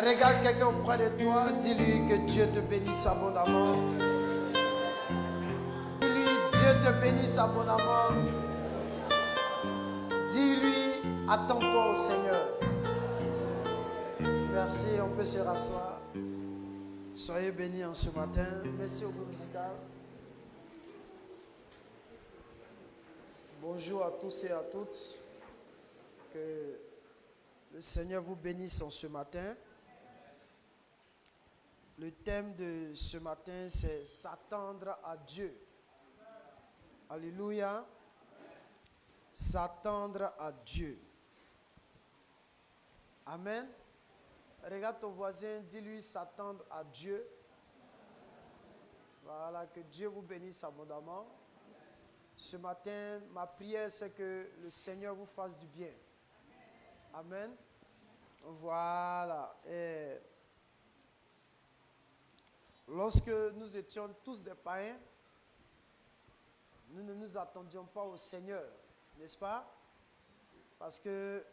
Regarde quelqu'un auprès de toi, dis-lui que Dieu te bénisse abondamment. Dis-lui, Dieu te bénisse abondamment. Dis-lui, attends-toi au Seigneur. Merci, on peut se rasseoir. Soyez bénis en ce matin. Merci au groupe musical. Bonjour à tous et à toutes. Que le Seigneur vous bénisse en ce matin. Le thème de ce matin, c'est s'attendre à Dieu. Alléluia. S'attendre à Dieu. Amen. Regarde ton voisin, dis-lui s'attendre à Dieu. Voilà, que Dieu vous bénisse abondamment. Ce matin, ma prière, c'est que le Seigneur vous fasse du bien. Amen. Voilà. Et lorsque nous étions tous des païens, nous ne nous attendions pas au Seigneur, n'est-ce pas? Parce que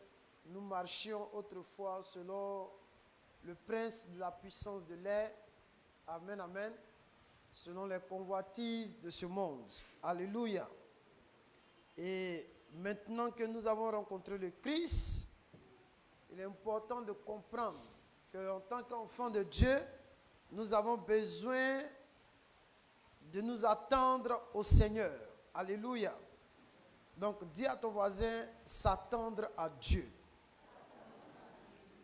nous marchions autrefois selon le prince de la puissance de l'air. Amen, amen. Selon les convoitises de ce monde. Alléluia. Et maintenant que nous avons rencontré le Christ, il est important de comprendre qu'en tant qu'enfants de Dieu, nous avons besoin de nous attendre au Seigneur. Alléluia. Donc, dis à ton voisin, s'attendre à Dieu.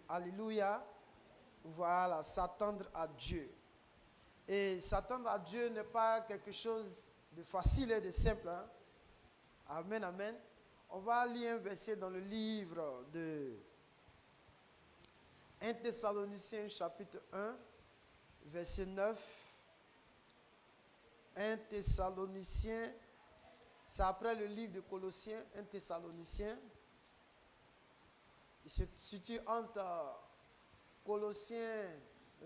Alléluia. Voilà, s'attendre à Dieu. Et s'attendre à Dieu n'est pas quelque chose de facile et de simple. Hein? Amen, amen. On va lire un verset dans le livre de 1 Thessaloniciens chapitre 1, verset 9. 1 Thessaloniciens, c'est après le livre de Colossiens, 1 Thessaloniciens. Il se situe entre Colossiens,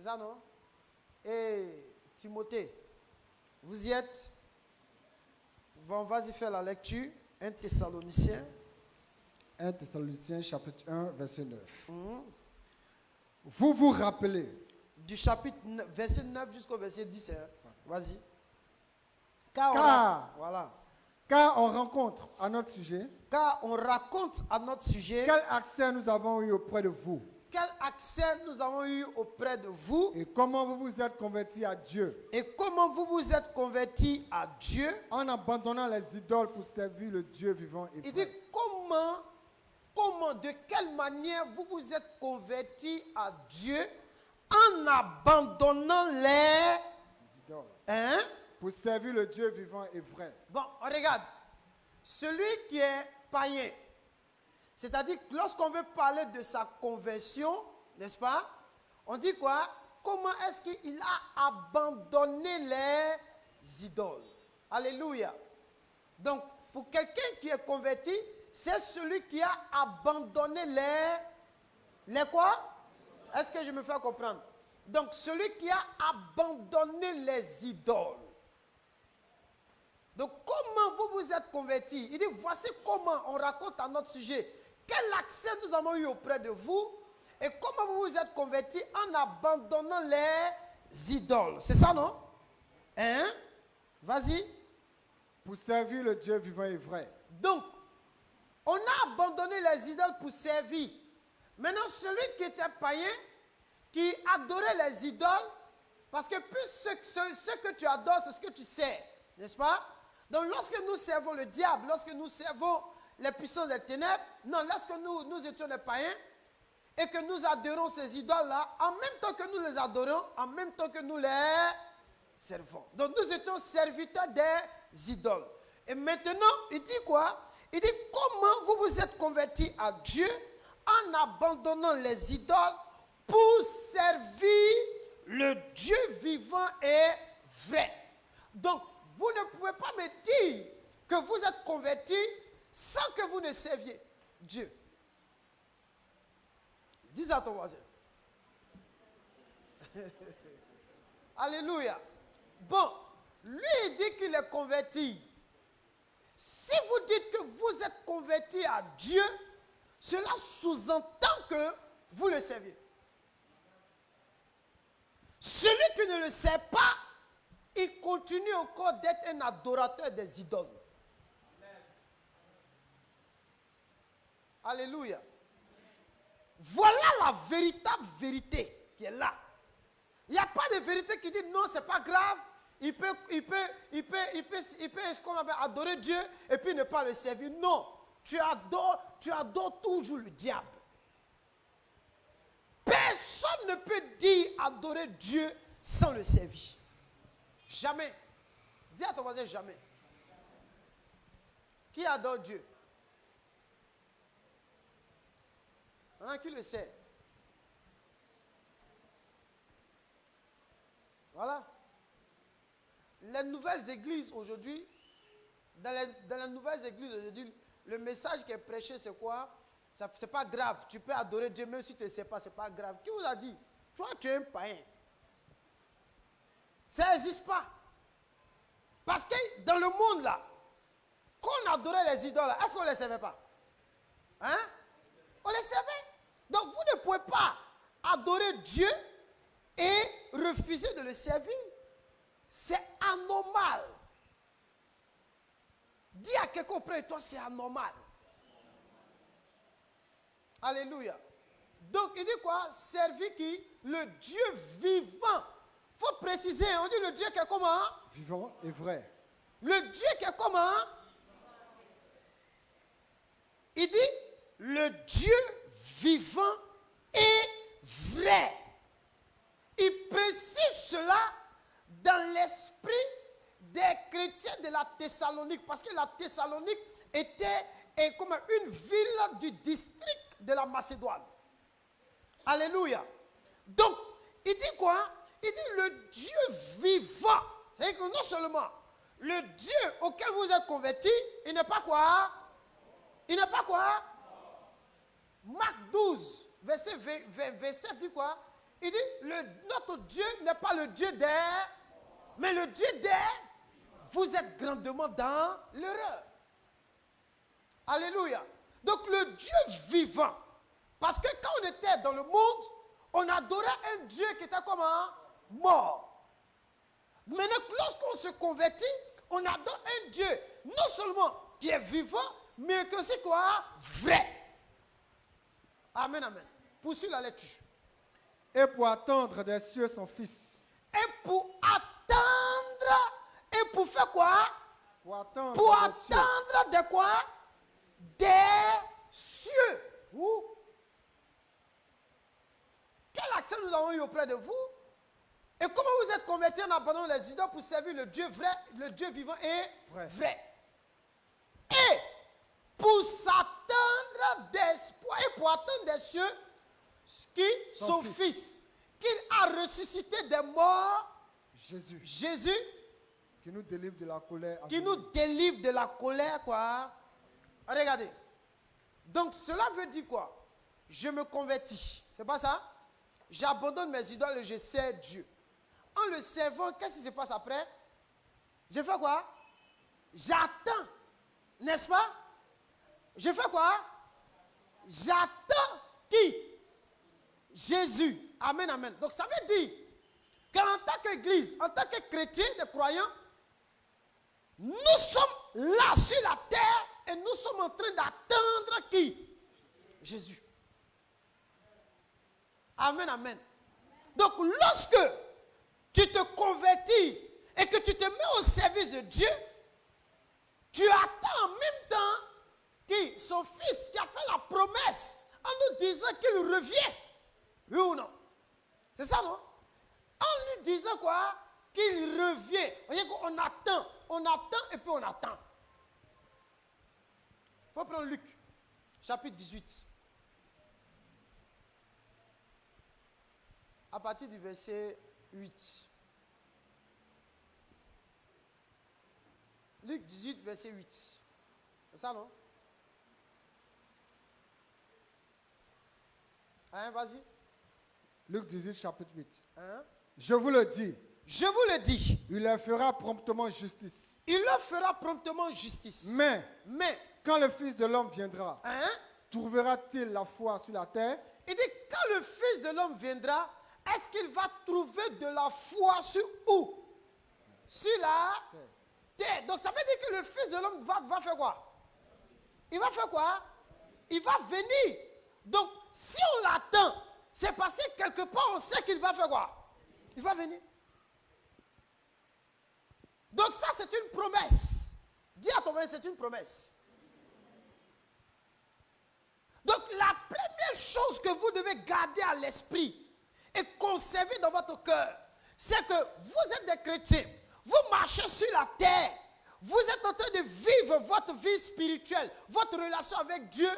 ça non? Et Timothée. Vous y êtes? Bon, vas-y faire la lecture. 1 Thessaloniciens. 1 Thessaloniciens chapitre 1, verset 9. Vous vous rappelez. Du chapitre 9, verset 9 jusqu'au verset 10. Hein? Vas-y. Car on rencontre à notre sujet. Car on raconte à notre sujet. Quel accès nous avons eu auprès de vous. Quel accès nous avons eu auprès de vous. Et comment vous vous êtes convertis à Dieu. Et comment vous vous êtes convertis à Dieu. En abandonnant les idoles pour servir le Dieu vivant et vrai. Il dit de quelle manière vous vous êtes convertis à Dieu en abandonnant les idoles. Hein? Pour servir le Dieu vivant et vrai. Bon, regarde. Celui qui est païen, c'est-à-dire que lorsqu'on veut parler de sa conversion, n'est-ce pas? On dit quoi? Comment est-ce qu'il a abandonné les idoles? Alléluia. Donc, pour quelqu'un qui est converti, c'est celui qui a abandonné les quoi? Est-ce que je me fais comprendre? Donc, celui qui a abandonné les idoles. Donc, comment vous vous êtes convertis? Il dit, voici comment on raconte à notre sujet. Quel accès nous avons eu auprès de vous et comment vous vous êtes convertis en abandonnant les idoles. C'est ça, non? Hein? Vas-y. Pour servir le Dieu vivant et vrai. Donc, on a abandonné les idoles pour servir. Maintenant, celui qui était païen, qui adorait les idoles, parce que plus ce que tu adores, c'est ce que tu sers. N'est-ce pas? Donc, lorsque nous servons le diable, lorsque nous servons les puissances des ténèbres, non, lorsque nous étions des païens et que nous adorons ces idoles-là, en même temps que nous les adorons, en même temps que nous les servons. Donc, nous étions serviteurs des idoles. Et maintenant, il dit quoi? Il dit comment vous vous êtes convertis à Dieu en abandonnant les idoles pour servir le Dieu vivant et vrai. Donc, vous ne pouvez pas me dire que vous êtes convertis sans que vous ne serviez Dieu. Dis à ton voisin. Alléluia. Bon, lui il dit qu'il est converti. Si vous dites que vous êtes converti à Dieu, cela sous-entend que vous le servez. qui ne le sait pas, il continue encore d'être un adorateur des idoles. Alléluia. Voilà la véritable vérité qui est là. Il n'y a pas de vérité qui dit non, c'est pas grave. Il peut qu'on appelle, adorer Dieu et puis ne pas le servir. Non, tu adores toujours le diable. Personne ne peut dire adorer Dieu sans le servir. Jamais. Dis à ton voisin jamais. Qui adore Dieu? Maintenant, qui le sait? Voilà. Les nouvelles églises aujourd'hui, dans les nouvelles églises aujourd'hui, le message qui est prêché, c'est quoi? C'est pas grave. Tu peux adorer Dieu même si tu ne sais pas, c'est pas grave. Qui vous a dit? Toi, tu es un païen. Ça n'existe pas. Parce que dans le monde là, quand on adorait les idoles, est-ce qu'on ne les savait pas? Hein? On les savait. Donc vous ne pouvez pas adorer Dieu et refuser de le servir. C'est anormal. Dis à quelqu'un auprès de toi, c'est anormal. Alléluia. Donc il dit quoi? Servir qui? Le Dieu vivant. Il faut préciser, on dit le Dieu qui est comment? Vivant et vrai. Le Dieu qui est comment? Il dit le Dieu vivant et vrai. Il précise cela dans l'esprit des chrétiens de la Thessalonique, parce que la Thessalonique était comme une ville du district de la Macédoine. Alléluia. Donc, il dit quoi? Il dit le Dieu vivant. C'est-à-dire que non seulement le Dieu auquel vous êtes convertis, il n'est pas quoi? Il n'est pas quoi? Marc 12, verset 27 dit quoi? Il dit, notre Dieu n'est pas le Dieu des, mais le Dieu des, vous êtes grandement dans l'erreur. Alléluia. Donc le Dieu vivant, parce que quand on était dans le monde, on adorait un Dieu qui était comment? Mort. Maintenant, lorsqu'on se convertit, on adore un Dieu, non seulement qui est vivant, mais que c'est quoi? Vrai. Amen, amen. Poursuis la lecture. Et pour attendre des cieux son Fils. Et pour attendre, et pour faire quoi? Pour attendre pour des cieux. attendre de quoi? Des cieux. Où? Quel accès nous avons eu auprès de vous? Et comment vous êtes convertis en abandonnant les idoles pour servir le Dieu vrai, le Dieu vivant et vrai. Et pour s'attendre d'espoir et pour attendre des cieux qui son fils, qu'il a ressuscité des morts, Jésus, qui nous délivre de la colère. Qui nous délivre de la colère, quoi. Regardez. Donc cela veut dire quoi? Je me convertis. C'est pas ça? J'abandonne mes idoles et je sers Dieu. En le servant, qu'est-ce qui se passe après? Je fais quoi? J'attends. N'est-ce pas? Je fais quoi? J'attends qui? Jésus. Amen, amen. Donc ça veut dire qu'en tant qu'église, en tant que chrétiens, des croyants, nous sommes là sur la terre et nous sommes en train d'attendre qui? Jésus. Amen, amen. Donc lorsque tu te convertis et que tu te mets au service de Dieu, tu attends en même temps qui? Son fils qui a fait la promesse en nous disant qu'il revient. Oui ou non? C'est ça, non? En lui disant quoi? Qu'il revient. On attend et puis on attend. Il faut prendre Luc, chapitre 18. À partir du verset 8. Luc 18, verset 8. C'est ça, non? Hein, vas-y. Luc 18, chapitre 8. Hein? Je vous le dis. Je vous le dis. Il leur fera promptement justice. Il leur fera promptement justice. Mais quand le Fils de l'homme viendra, hein? trouvera-t-il la foi sur la terre? Il dit, quand le Fils de l'homme viendra, est-ce qu'il va trouver de la foi sur où? Sur la terre. Donc ça veut dire que le Fils de l'homme va faire quoi? Il va faire quoi? Il va venir. Donc si on l'attend, c'est parce que quelque part on sait qu'il va faire quoi? Il va venir. Donc ça c'est une promesse. Dis à ton mari, c'est une promesse. Donc la première chose que vous devez garder à l'esprit et conserver dans votre cœur, c'est que vous êtes des chrétiens, vous marchez sur la terre, vous êtes en train de vivre votre vie spirituelle, votre relation avec Dieu.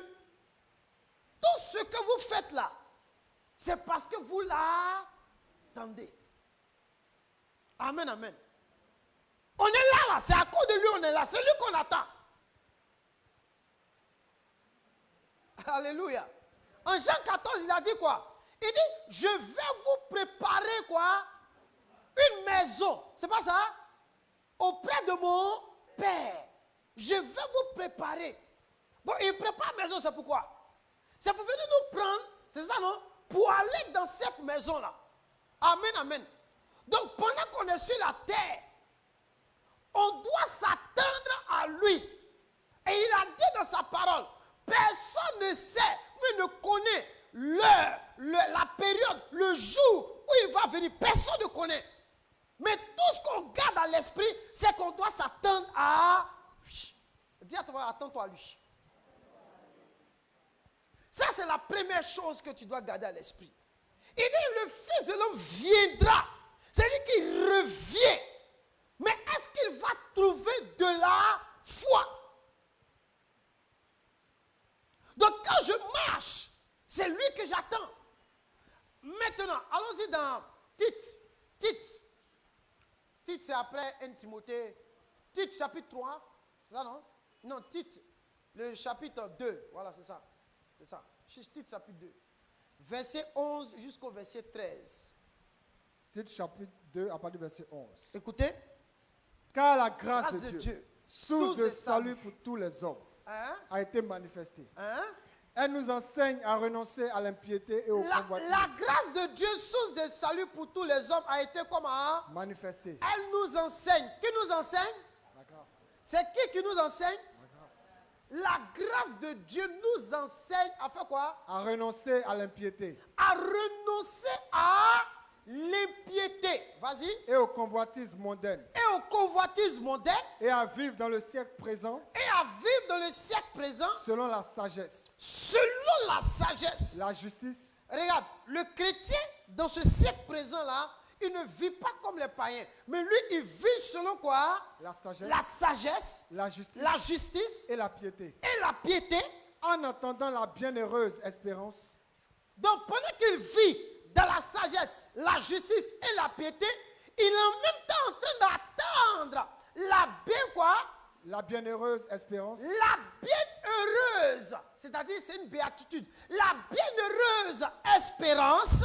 Tout ce que vous faites là, c'est parce que vous l'attendez. Amen, amen. On est là, c'est à cause de lui on est là, c'est lui qu'on attend. Alléluia. En Jean 14, il a dit quoi? Il dit, je vais vous préparer quoi? Une maison. C'est pas ça? Auprès de mon Père. Je vais vous préparer. Bon, il prépare la maison, c'est pourquoi? C'est pour venir nous prendre, c'est ça non? Pour aller dans cette maison-là. Amen, amen. Donc, pendant qu'on est sur la terre, on doit s'attendre à lui. Et il a dit dans sa parole, personne ne sait, mais ne connaît l'heure, la période, le jour où il va venir. Personne ne connaît. Mais tout ce qu'on garde à l'esprit, c'est qu'on doit s'attendre à lui. Dis à toi, attends-toi à lui. Ça, c'est la première chose que tu dois garder à l'esprit. Il dit, le Fils de l'homme viendra. C'est-à-dire qu'il revient. Mais est-ce qu'il va trouver de la foi? Donc quand je marche, c'est lui que j'attends. Maintenant, allons-y dans Tite. Tite, c'est après 1 Timothée. Tite chapitre 3. C'est ça non? Non, Tite, le chapitre 2. Voilà, c'est ça. C'est ça. Tite chapitre 2. Verset 11 jusqu'au verset 13. Tite chapitre 2 à partir du verset 11. Écoutez. Car la grâce de Dieu, source de salut pour tous les hommes, a été manifestée. Elle nous enseigne à renoncer à l'impiété et au convoitisme. La grâce de Dieu, source de salut pour tous les hommes, a été comment? Manifestée. Elle nous enseigne. Qui nous enseigne? La grâce. C'est qui nous enseigne? La grâce. La grâce de Dieu nous enseigne à faire quoi? À renoncer à l'impiété. À renoncer à l'impiété. Vas-y. Et au convoitisme mondain. Et au convoitisme mondain. Et à vivre dans le siècle présent. Et à vivre dans le siècle présent. Selon la sagesse. Selon la sagesse. La justice. Regarde, le chrétien, dans ce siècle présent-là, il ne vit pas comme les païens. Mais lui, il vit selon quoi? La sagesse. La sagesse. La justice. La justice. Et la piété. Et la piété. En attendant la bienheureuse espérance. Donc, pendant qu'il vit dans la sagesse, la justice et la piété, il est en même temps en train d'attendre la bien quoi? La bienheureuse espérance. La bienheureuse, c'est-à-dire c'est une béatitude. La bienheureuse espérance.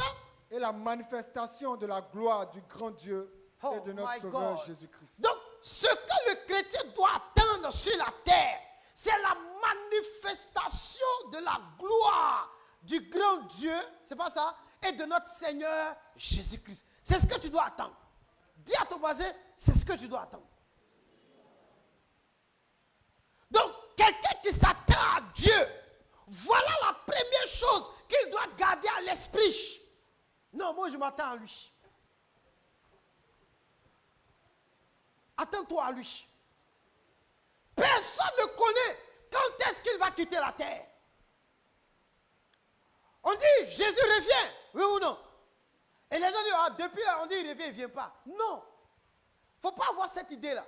Et la manifestation de la gloire du grand Dieu et de notre Sauveur Jésus-Christ. Donc, ce que le chrétien doit attendre sur la terre, c'est la manifestation de la gloire du grand Dieu, c'est pas ça? Et de notre Seigneur Jésus-Christ. C'est ce que tu dois attendre. Dis à ton voisin, c'est ce que tu dois attendre. Donc, quelqu'un qui s'attend à Dieu, voilà la première chose qu'il doit garder à l'esprit. Non, moi je m'attends à lui. Attends-toi à lui. Personne ne connaît quand est-ce qu'il va quitter la terre. On dit, Jésus revient, oui ou non? Et les gens disent, ah, depuis là, on dit, il revient, il ne vient pas. Non. Il ne faut pas avoir cette idée-là.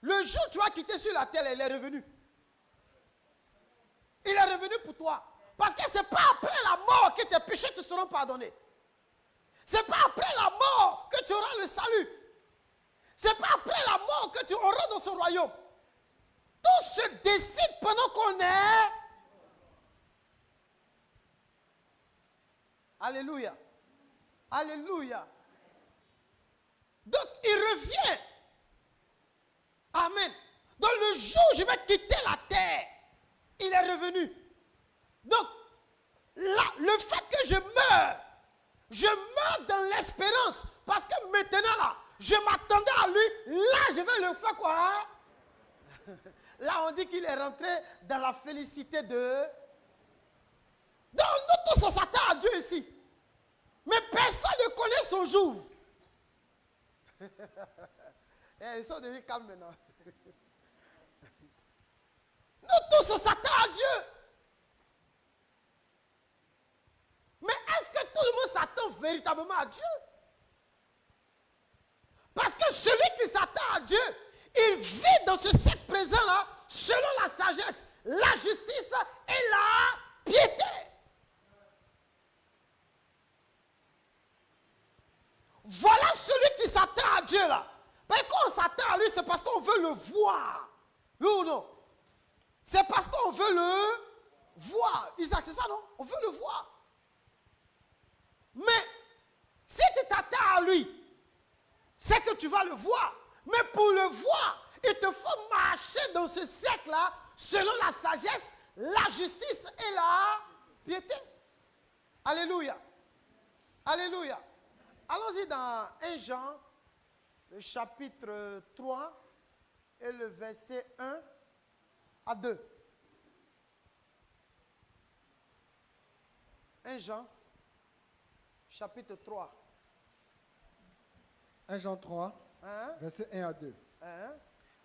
Le jour où tu vas quitter sur la terre, il est revenu. Il est revenu pour toi. Parce que ce n'est pas après la mort que tes péchés te seront pardonnés. Ce n'est pas après la mort que tu auras le salut. Ce n'est pas après la mort que tu auras dans son royaume. Tout se décide pendant qu'on est. Alléluia. Alléluia. Donc, il revient. Amen. Donc, le jour où je vais quitter la terre, il est revenu. Donc, là, le fait que je meure Je meurs dans l'espérance. Parce que maintenant, là, je m'attendais à lui. Là, je vais le faire quoi? Là, on dit qu'il est rentré dans la félicité de... Donc, nous tous, on s'attend à Dieu ici. Mais personne ne connaît son jour. Ils sont devenus calmes maintenant. Nous tous, on s'attend à Dieu. Mais est-ce que tout le monde s'attend véritablement à Dieu? Parce que celui qui s'attend à Dieu, il vit dans ce siècle présent-là selon la sagesse, la justice et la piété. Voilà celui qui s'attend à Dieu là. Mais quand on s'attend à lui, c'est parce qu'on veut le voir. Oui ou non? C'est parce qu'on veut le voir. Isaac, c'est ça non? On veut le voir. Mais si tu t'attends à lui, c'est que tu vas le voir. Mais pour le voir, il te faut marcher dans ce siècle-là selon la sagesse, la justice et la piété. Alléluia. Alléluia. Allons-y dans 1 Jean, le chapitre 3 et le verset 1 à 2. 1 Jean, chapitre 3. 1 Jean 3, verset 1 à 2. Hein?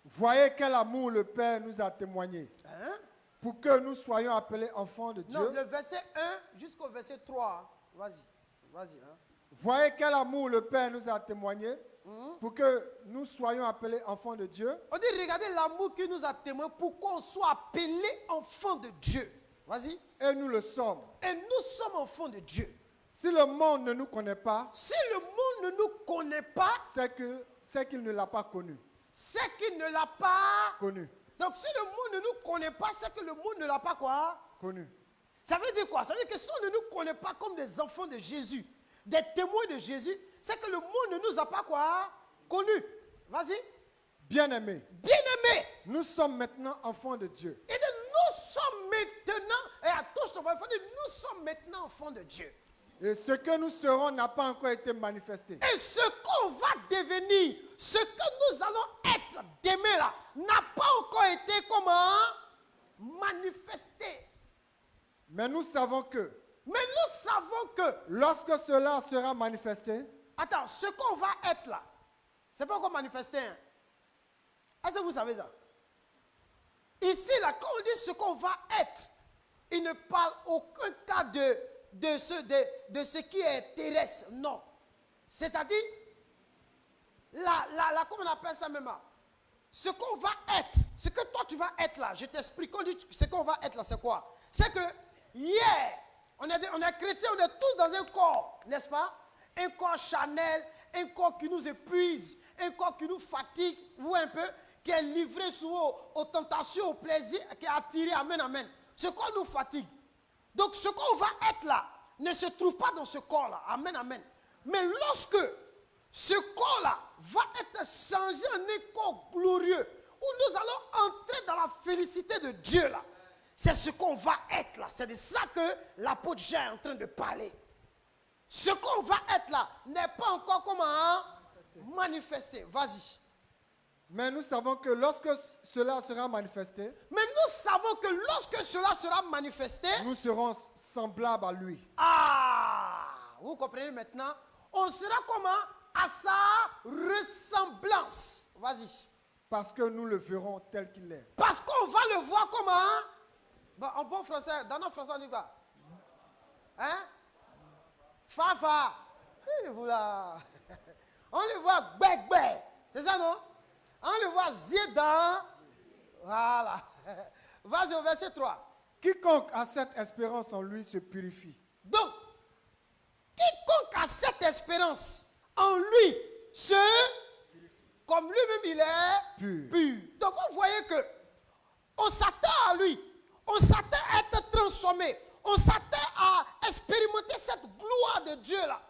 Voyez quel amour le Père nous a témoigné, pour que nous soyons appelés enfants de Dieu. Non, le verset 1 jusqu'au verset 3. Vas-y, vas-y. Hein. Voyez quel amour le Père nous a témoigné, pour que nous soyons appelés enfants de Dieu. On dit, regardez l'amour qu'il nous a témoigné pour qu'on soit appelés enfants de Dieu. Vas-y. Et nous le sommes. Et nous sommes enfants de Dieu. Si le monde ne nous connaît pas, si le monde ne nous connaît pas, c'est qu'il ne l'a pas connu. C'est qu'il ne l'a pas connu. Donc si le monde ne nous connaît pas, c'est que le monde ne l'a pas quoi? Connu. Ça veut dire quoi? Ça veut dire que si on ne nous connaît pas comme des enfants de Jésus, des témoins de Jésus, c'est que le monde ne nous a pas quoi? Connus. Vas-y. Bien-aimés. Bien-aimés. Nous sommes maintenant enfants de Dieu. Et nous sommes maintenant, et touche ton enfant, nous sommes maintenant enfants de Dieu. Et ce que nous serons n'a pas encore été manifesté. Et ce qu'on va devenir, ce que nous allons être demain là, n'a pas encore été comment manifesté. Mais nous savons que lorsque cela sera manifesté, attends, ce qu'on va être là, c'est pas encore manifesté. Hein? Est-ce que vous savez ça? Ici là, quand on dit ce qu'on va être, il ne parle aucun cas de ce qui est terrestre. Non. C'est-à-dire, comment on appelle ça même? Ce qu'on va être, ce que toi tu vas être là, je t'explique, on dit ce qu'on va être là, c'est quoi? C'est que hier, on est chrétiens, on est tous dans un corps, n'est-ce pas? Un corps charnel, un corps qui nous épuise, un corps qui nous fatigue, vous voyez un peu, qui est livré souvent aux tentations, au plaisir, qui est attiré, amen, amen. Ce corps nous fatigue. Donc ce qu'on va être là ne se trouve pas dans ce corps-là. Amen, amen. Mais lorsque ce corps-là va être changé en un corps glorieux, où nous allons entrer dans la félicité de Dieu là, c'est ce qu'on va être là. C'est de ça que l'apôtre Jean est en train de parler. Ce qu'on va être là n'est pas encore comment manifesté. Vas-y. Mais nous savons que lorsque cela sera manifesté, nous serons semblables à lui. Ah, vous comprenez maintenant? On sera comment? À sa ressemblance. Vas-y. Parce que nous le verrons tel qu'il est. Parce qu'on va le voir comment? Bon, en bon français, dans notre français on dit quoi? Hein? Fafa. Voilà. On le voit bec. C'est ça non? On le voit zédan. Voilà. Vas-y au verset 3. Quiconque a cette espérance en lui se purifie. Donc, quiconque a cette espérance en lui se comme lui-même il est pur. Donc vous voyez que on s'attend à lui, on s'attend à être transformé, on s'attend à expérimenter cette gloire de Dieu là.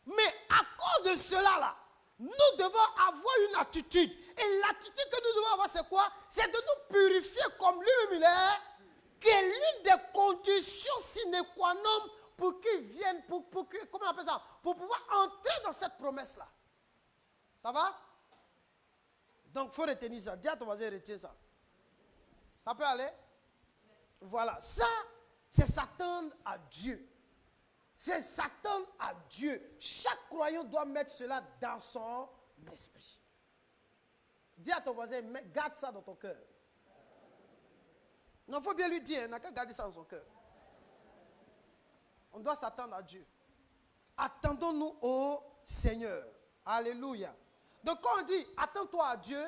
Mais à cause de cela là, nous devons avoir une attitude. Et l'attitude que nous devons avoir, c'est quoi? C'est de nous purifier comme lui-même il est, qui est l'une des conditions sine qua non pour qu'ils viennent, comment on appelle ça? Pour pouvoir entrer dans cette promesse-là. Ça va? Donc, il faut retenir ça. Dis à ton voisin, retiens ça. Ça peut aller? Voilà. Ça, c'est s'attendre à Dieu. C'est s'attendre à Dieu. Chaque croyant doit mettre cela dans son esprit. Dis à ton voisin, garde ça dans ton cœur. Non, il faut bien lui dire, il n'a qu'à garder ça dans son cœur. On doit s'attendre à Dieu. Attendons-nous au Seigneur. Alléluia. Donc quand on dit, attends-toi à Dieu,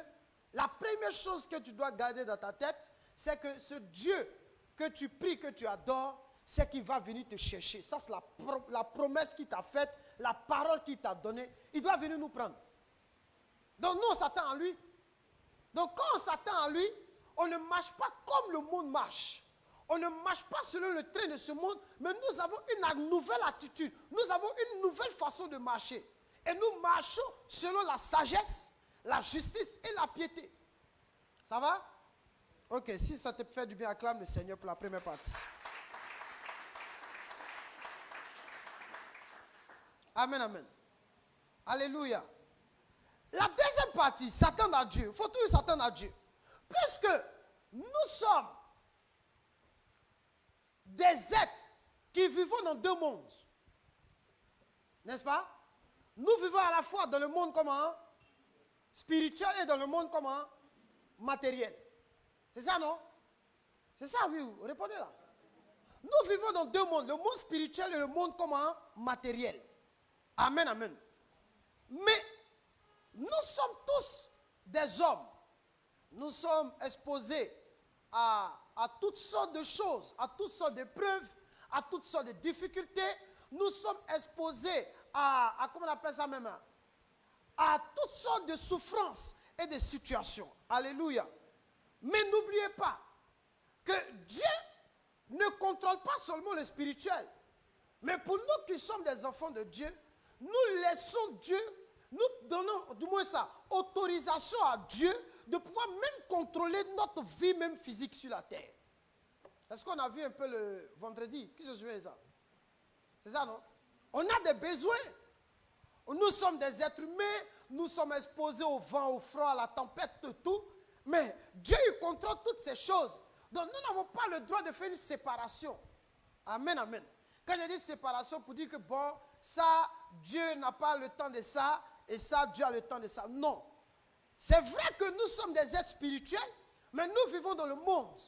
la première chose que tu dois garder dans ta tête, c'est que ce Dieu que tu pries, que tu adores, c'est qu'il va venir te chercher. Ça, c'est la promesse qu'il t'a faite, la parole qu'il t'a donnée. Il doit venir nous prendre. Donc nous, on s'attend à lui. Donc quand on s'attend à lui, on ne marche pas comme le monde marche. On ne marche pas selon le train de ce monde, mais nous avons une nouvelle attitude. Nous avons une nouvelle façon de marcher. Et nous marchons selon la sagesse, la justice et la piété. Ça va? Ok, si ça te fait du bien, acclame le Seigneur pour la première partie. Amen, amen. Alléluia. La deuxième partie, s'attendre à Dieu. Il faut toujours s'attendre à Dieu. Puisque nous sommes des êtres qui vivons dans deux mondes. N'est-ce pas? Nous vivons à la fois dans le monde comment? Spirituel et dans le monde comment? Matériel. C'est ça, non? C'est ça, oui. Répondez là. Nous vivons dans deux mondes. Le monde spirituel et le monde comment? Matériel. Amen, amen. Mais nous sommes tous des hommes. Nous sommes exposés à toutes sortes de choses, à toutes sortes de preuves, à toutes sortes de difficultés. Nous sommes exposés à comment on appelle ça même, à toutes sortes de souffrances et de situations. Alléluia. Mais n'oubliez pas que Dieu ne contrôle pas seulement le spirituel. Mais pour nous qui sommes des enfants de Dieu, nous laissons Dieu, nous donnons, du moins ça, autorisation à Dieu de pouvoir même contrôler notre vie même physique sur la terre. Est-ce qu'on a vu un peu le vendredi? Qui se souvient de ça? C'est ça, non? On a des besoins. Nous sommes des êtres humains, nous sommes exposés au vent, au froid, à la tempête, tout. Mais Dieu, il contrôle toutes ces choses. Donc nous n'avons pas le droit de faire une séparation. Amen, amen. Quand je dis séparation, pour dire que bon, ça, Dieu n'a pas le temps de ça, et ça, Dieu a le temps de ça. Non. C'est vrai que nous sommes des êtres spirituels, mais nous vivons dans le monde.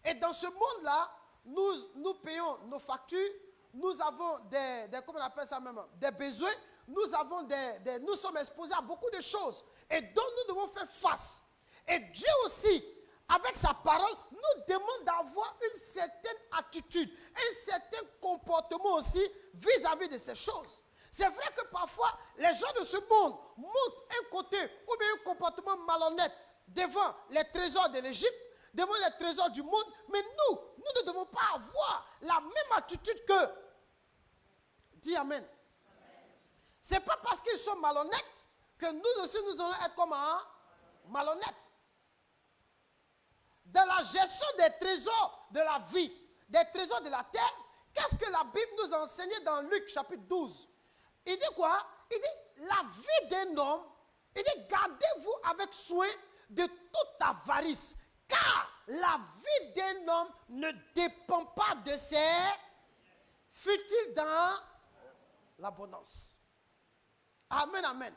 Et dans ce monde-là, nous payons nos factures, nous avons comment on appelle ça même, des besoins, nous sommes exposés à beaucoup de choses, et dont nous devons faire face. Et Dieu aussi, avec sa parole, nous demande d'avoir une certaine attitude, un certain comportement aussi vis-à-vis de ces choses. C'est vrai que parfois, les gens de ce monde montrent un côté ou bien un comportement malhonnête devant les trésors de l'Égypte, devant les trésors du monde, mais nous ne devons pas avoir la même attitude que. Dis Amen. Ce n'est pas parce qu'ils sont malhonnêtes que nous aussi nous allons être comme malhonnêtes. Dans la gestion des trésors de la vie, des trésors de la terre, qu'est-ce que la Bible nous a enseigné dans Luc chapitre 12? Il dit quoi? Il dit, la vie d'un homme, il dit, gardez-vous avec soin de toute avarice, car la vie d'un homme ne dépend pas de ses fut-il dans l'abondance. Amen, amen.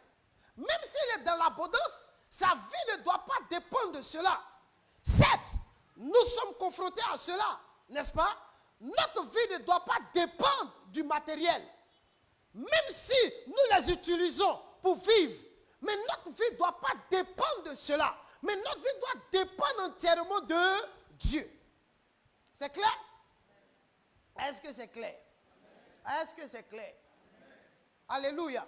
Même s'il est dans l'abondance, sa vie ne doit pas dépendre de cela. Certes, nous sommes confrontés à cela, n'est-ce pas? Notre vie ne doit pas dépendre du matériel. Même si nous les utilisons pour vivre, mais notre vie ne doit pas dépendre de cela. Mais notre vie doit dépendre entièrement de Dieu. C'est clair? Est-ce que c'est clair? Est-ce que c'est clair? Alléluia.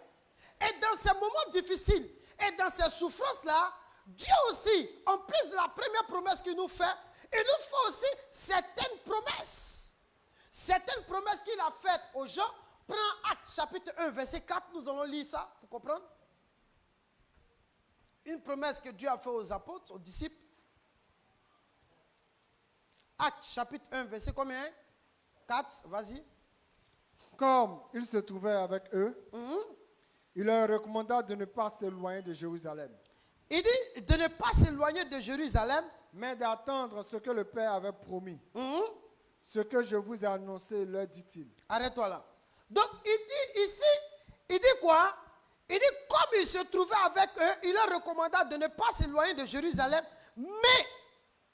Et dans ces moments difficiles et dans ces souffrances-là, Dieu aussi, en plus de la première promesse qu'il nous fait, il nous fait aussi certaines promesses. Certaines promesses qu'il a faites aux gens. Prends Actes chapitre 1, verset 4, nous allons lire ça pour comprendre. Une promesse que Dieu a faite aux apôtres, aux disciples. Actes chapitre 1, verset combien? 4, vas-y. Comme il se trouvait avec eux, il leur recommanda de ne pas s'éloigner de Jérusalem. Il dit de ne pas s'éloigner de Jérusalem, mais d'attendre ce que le Père avait promis. Ce que je vous ai annoncé, leur dit-il. Arrête-toi là. Donc il dit ici, il dit quoi? Il dit comme il se trouvait avec eux, il leur recommanda de ne pas s'éloigner de Jérusalem, mais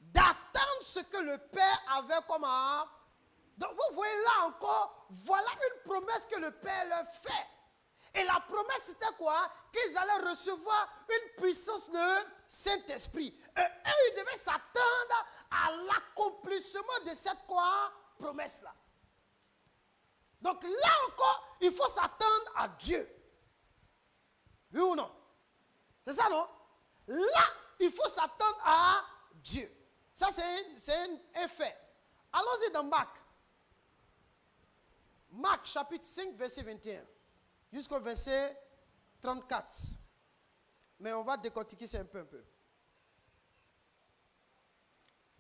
d'attendre ce que le Père avait comme un... Donc vous voyez là encore, voilà une promesse que le Père leur fait. Et la promesse c'était quoi? Qu'ils allaient recevoir une puissance de Saint-Esprit. Et eux, ils devaient s'attendre à l'accomplissement de cette quoi? Promesse-là. Donc là encore, il faut s'attendre à Dieu. Oui ou non? C'est ça, non? Là, il faut s'attendre à Dieu. Ça, c'est un fait. Allons-y dans Marc. Marc chapitre 5, verset 21. Jusqu'au verset 34. Mais on va décortiquer ça un peu.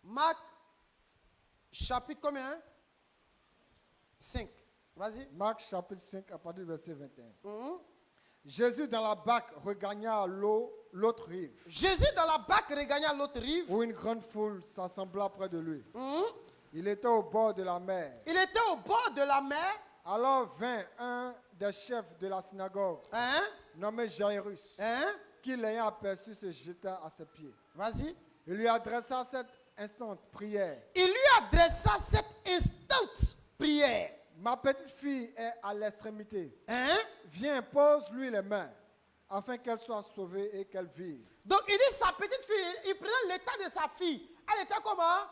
Marc chapitre combien? 5. Vas-y. Marc chapitre 5 à partir du verset 21. Jésus dans la barque regagna l'autre rive. Jésus dans la barque regagna l'autre rive. Où une grande foule s'assembla près de lui. Il était au bord de la mer. Il était au bord de la mer. Alors vint un des chefs de la synagogue, nommé Jairus, qui l'ayant aperçu se jeta à ses pieds. Vas-y. Il lui adressa cette instante prière. Il lui adressa cette instante prière. Ma petite fille est à l'extrémité. Viens, pose-lui les mains, afin qu'elle soit sauvée et qu'elle vive. Donc il dit sa petite fille, il prenait l'état de sa fille. Elle était comment?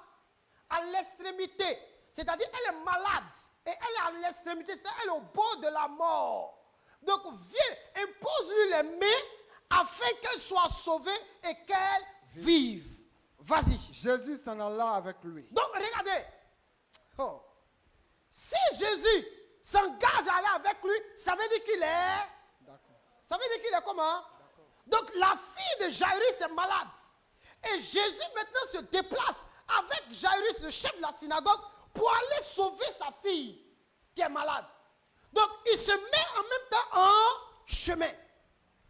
À l'extrémité. C'est-à-dire elle est malade. Et elle est à l'extrémité, c'est-à-dire elle est au bord de la mort. Donc viens, impose-lui les mains, afin qu'elle soit sauvée et qu'elle vive. Vas-y. Jésus s'en alla avec lui. Donc regardez. Si Jésus s'engage à aller avec lui, ça veut dire qu'il est... D'accord. Ça veut dire qu'il est comment? Donc la fille de Jairus est malade. Et Jésus maintenant se déplace avec Jairus, le chef de la synagogue, pour aller sauver sa fille qui est malade. Donc il se met en même temps en chemin.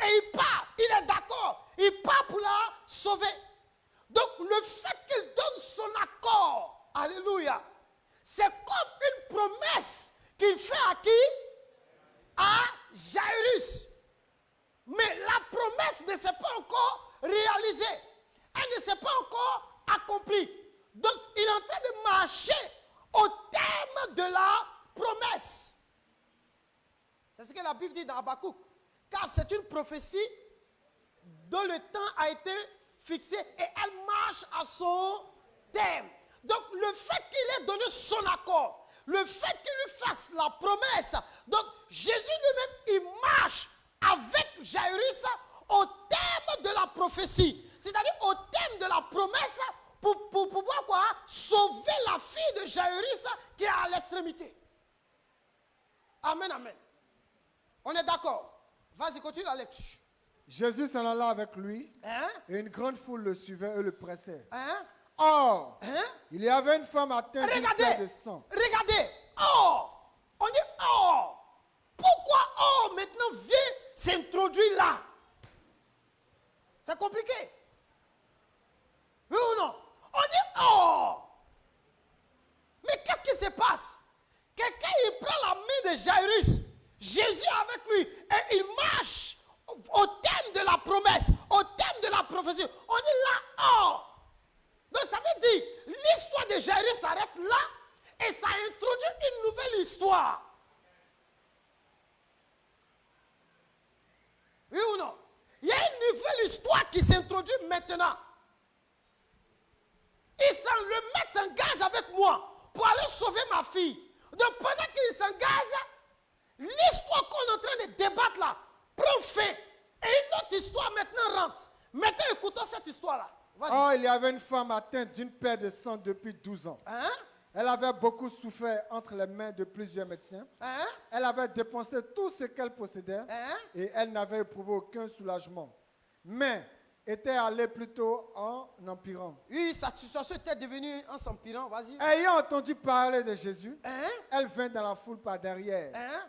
Et il part, il est d'accord. Il part pour la sauver. Donc le fait qu'il donne son accord, alléluia, c'est comme une promesse qu'il fait à qui? À Jairus. Mais la promesse ne s'est pas encore réalisée. Elle ne s'est pas encore accomplie. Donc il est en train de marcher au terme de la promesse. C'est ce que la Bible dit dans Habakkuk. Car c'est une prophétie dont le temps a été fixé et elle marche à son terme. Donc le fait qu'il ait donné son accord, le fait qu'il lui fasse la promesse, donc Jésus lui-même, il marche avec Jairus au terme de la prophétie. C'est-à-dire au terme de la promesse pour pouvoir quoi? Sauver la fille de Jairus qui est à l'extrémité. Amen, amen. On est d'accord? Vas-y, continue la lecture. Jésus s'en alla avec lui, et une grande foule le suivait et le pressait. Or, il y avait une femme atteinte d'une plaie de sang. Regardez, or, on dit or. Pourquoi or maintenant vient s'introduire là? C'est compliqué. Oui ou non? On dit or. Mais qu'est-ce qui se passe? Quelqu'un il prend la main de Jairus, Jésus avec lui, et il marche au thème de la promesse, au thème de la prophétie. On dit là, or. Donc ça veut dire, l'histoire de Jairus s'arrête là, et ça introduit une nouvelle histoire. Oui ou non? Il y a une nouvelle histoire qui s'introduit maintenant. Le maître s'engage avec moi pour aller sauver ma fille. Donc pendant qu'il s'engage, l'histoire qu'on est en train de débattre là prend fin. Et une autre histoire maintenant rentre. Maintenant écoutons cette histoire-là. Oh, il y avait une femme atteinte d'une plaie de sang depuis 12 ans. Elle avait beaucoup souffert entre les mains de plusieurs médecins. Elle avait dépensé tout ce qu'elle possédait et elle n'avait éprouvé aucun soulagement. Mais était allé plutôt en empirant. Oui, sa situation était devenue en s'empirant. Vas-y. Ayant entendu parler de Jésus, Hein? elle vint dans la foule par derrière Hein?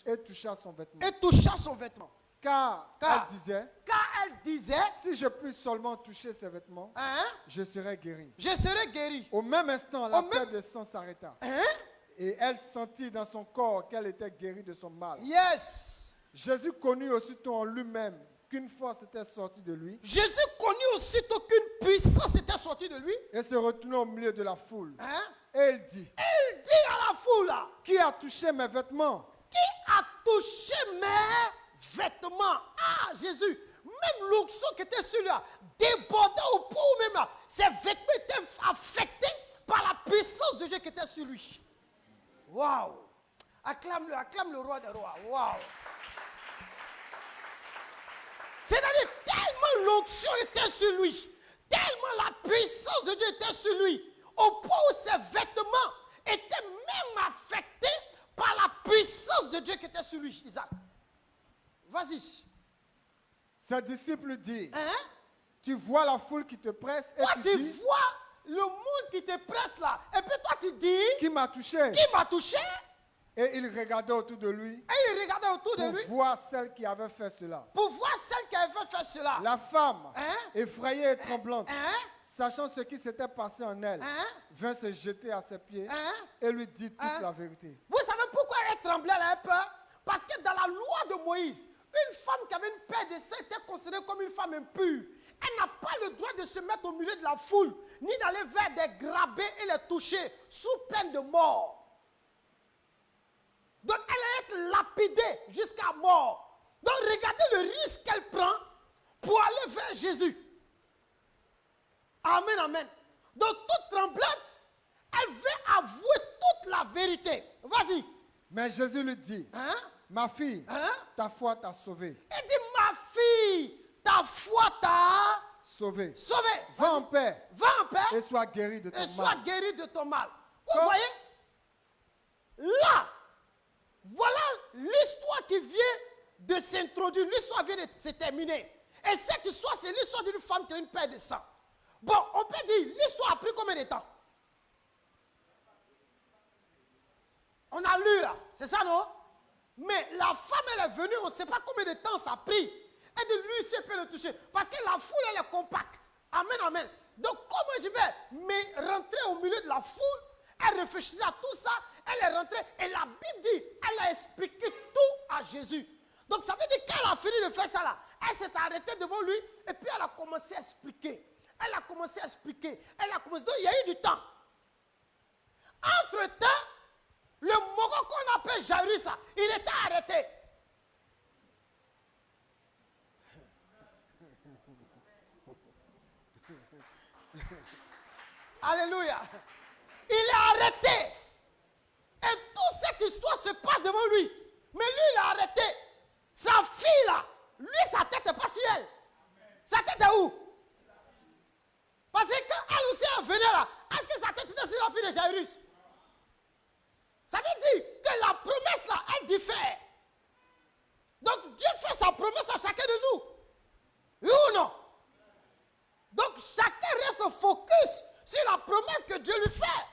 et toucha son vêtement. Et toucha son vêtement. Car elle disait, Car elle disait, si je puis seulement toucher ses vêtements, hein? je serai guérie. Je serai guéri. Au même instant, la perte de sang s'arrêta. Hein? Et elle sentit dans son corps qu'elle était guérie de son mal. Yes. Jésus connut aussitôt en lui-même qu'une force était sortie de lui. Jésus connut aussitôt qu'une puissance était sortie de lui. Et se retourna au milieu de la foule. Hein? Et il dit, Il dit à la foule, là, qui a touché mes vêtements? qui a touché mes vêtements? Ah, Jésus, même l'onction qui était sur lui, là, débordait au point où même là, ses vêtements étaient affectés par la puissance de Dieu qui était sur lui. Waouh! Acclame le roi des rois. Waouh! C'est-à-dire, tellement l'onction était sur lui, tellement la puissance de Dieu était sur lui, au point où ses vêtements étaient même affectés par la puissance de Dieu qui était sur lui, Isaac. Vas-y. Ses disciples dirent, Hein? tu vois la foule qui te presse et Toi, tu tu dis, vois le monde qui te presse là. Et puis toi, tu dis, qui m'a touché? qui m'a touché? Et il regardait autour de lui Et il regardait autour de pour lui voir celle qui avait fait cela. pour voir celle qui avait fait cela. La femme, Hein? effrayée et tremblante, Hein? sachant ce qui s'était passé en elle, Hein? vint se jeter à ses pieds Hein? et lui dit toute Hein? la vérité. Vous savez pourquoi elle tremblait, elle avait peur? Parce que dans la loi de Moïse, une femme qui avait une paire de seins était considérée comme une femme impure. Elle n'a pas le droit de se mettre au milieu de la foule, ni d'aller vers des grabés et les toucher, sous peine de mort. Donc elle allait être lapidée jusqu'à mort. Donc regardez le risque qu'elle prend pour aller vers Jésus. Amen, amen. Donc toute tremblante, elle veut avouer toute la vérité. Vas-y. Mais Jésus lui dit, Hein? ma fille, Hein? ta foi t'a sauvée. Elle dit, ma fille, ta foi t'a Sauvée. sauvée. Va en paix Va en paix et sois guérie de ton et sois mal. guéri de ton mal. Vous Comme- voyez? Là, voilà l'histoire qui vient de s'introduire. L'histoire vient de se terminer. Et cette histoire, c'est l'histoire d'une femme qui a une paire de sang. Bon, on peut dire, l'histoire a pris combien de temps? On a lu là, c'est ça non? Mais la femme, elle est venue, on ne sait pas combien de temps ça a pris. Elle dit, lui, il peut le toucher. Parce que la foule, elle est compacte. Amen, amen. Donc, comment je vais rentrer au milieu de la foule? Elle réfléchissait à tout ça. Elle est rentrée. Et la Bible dit, elle a expliqué tout à Jésus. Donc, ça veut dire qu'elle a fini de faire ça là. Elle s'est arrêtée devant lui. Et puis, elle a commencé à expliquer. Elle a commencé à expliquer. Elle a commencé. Donc, il y a eu du temps. Entre-temps, le mogo qu'on appelle Jairus, il était arrêté. Alléluia. Il est arrêté. Et toute cette histoire se passe devant lui. Mais lui, il est arrêté. Sa fille, là, lui, sa tête n'est pas sur elle. Sa tête est où? Parce que quand elle aussi est venue là, est-ce que sa tête était sur la fille de Jairus? Ça veut dire que la promesse là, elle diffère. Donc Dieu fait sa promesse à chacun de nous. Oui ou non? Donc chacun reste focus sur la promesse que Dieu lui fait.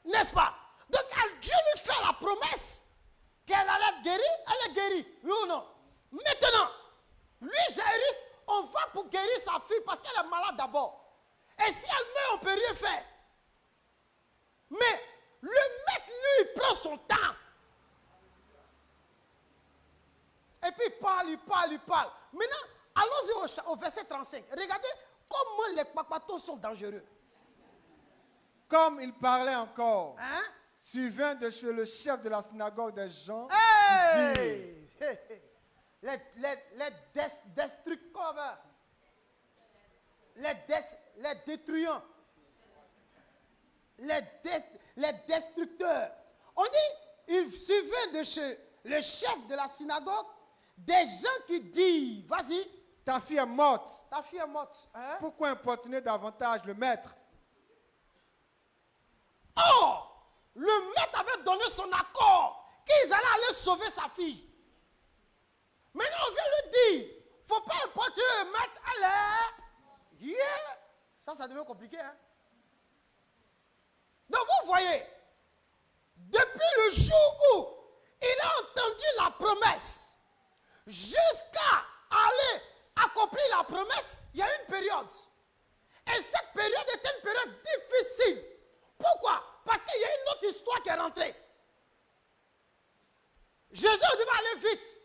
N'est-ce pas? Donc Dieu lui fait la promesse qu'elle allait être guérie, elle est guérie. Oui ou non? Maintenant, lui, Jairus, on va pour guérir sa fille parce qu'elle est malade d'abord. Et si elle meurt, on ne peut rien faire. Mais le maître, lui, il prend son temps. Et puis il parle. Maintenant, allons-y au verset 35. Regardez comment les papatos sont dangereux. Comme il parlait encore, Hein? suivant de chez le chef de la synagogue des gens, Hey! Les destructeurs. Les détruisants. Les destructeurs. On dit, il suivait de chez le chef de la synagogue des gens qui disent, vas-y, ta fille est morte. ta fille est morte. Hein? Pourquoi importuner davantage le maître? Or, le maître avait donné son accord qu'ils allaient aller sauver sa fille. Maintenant, on vient lui dire, il ne faut pas importuner le maître, elle est ça devient compliqué. Hein? Donc vous voyez, depuis le jour où il a entendu la promesse, jusqu'à aller accomplir la promesse, il y a une période. Et cette période était une période difficile. Pourquoi? Parce qu'il y a une autre histoire qui est rentrée. Jésus devait aller vite.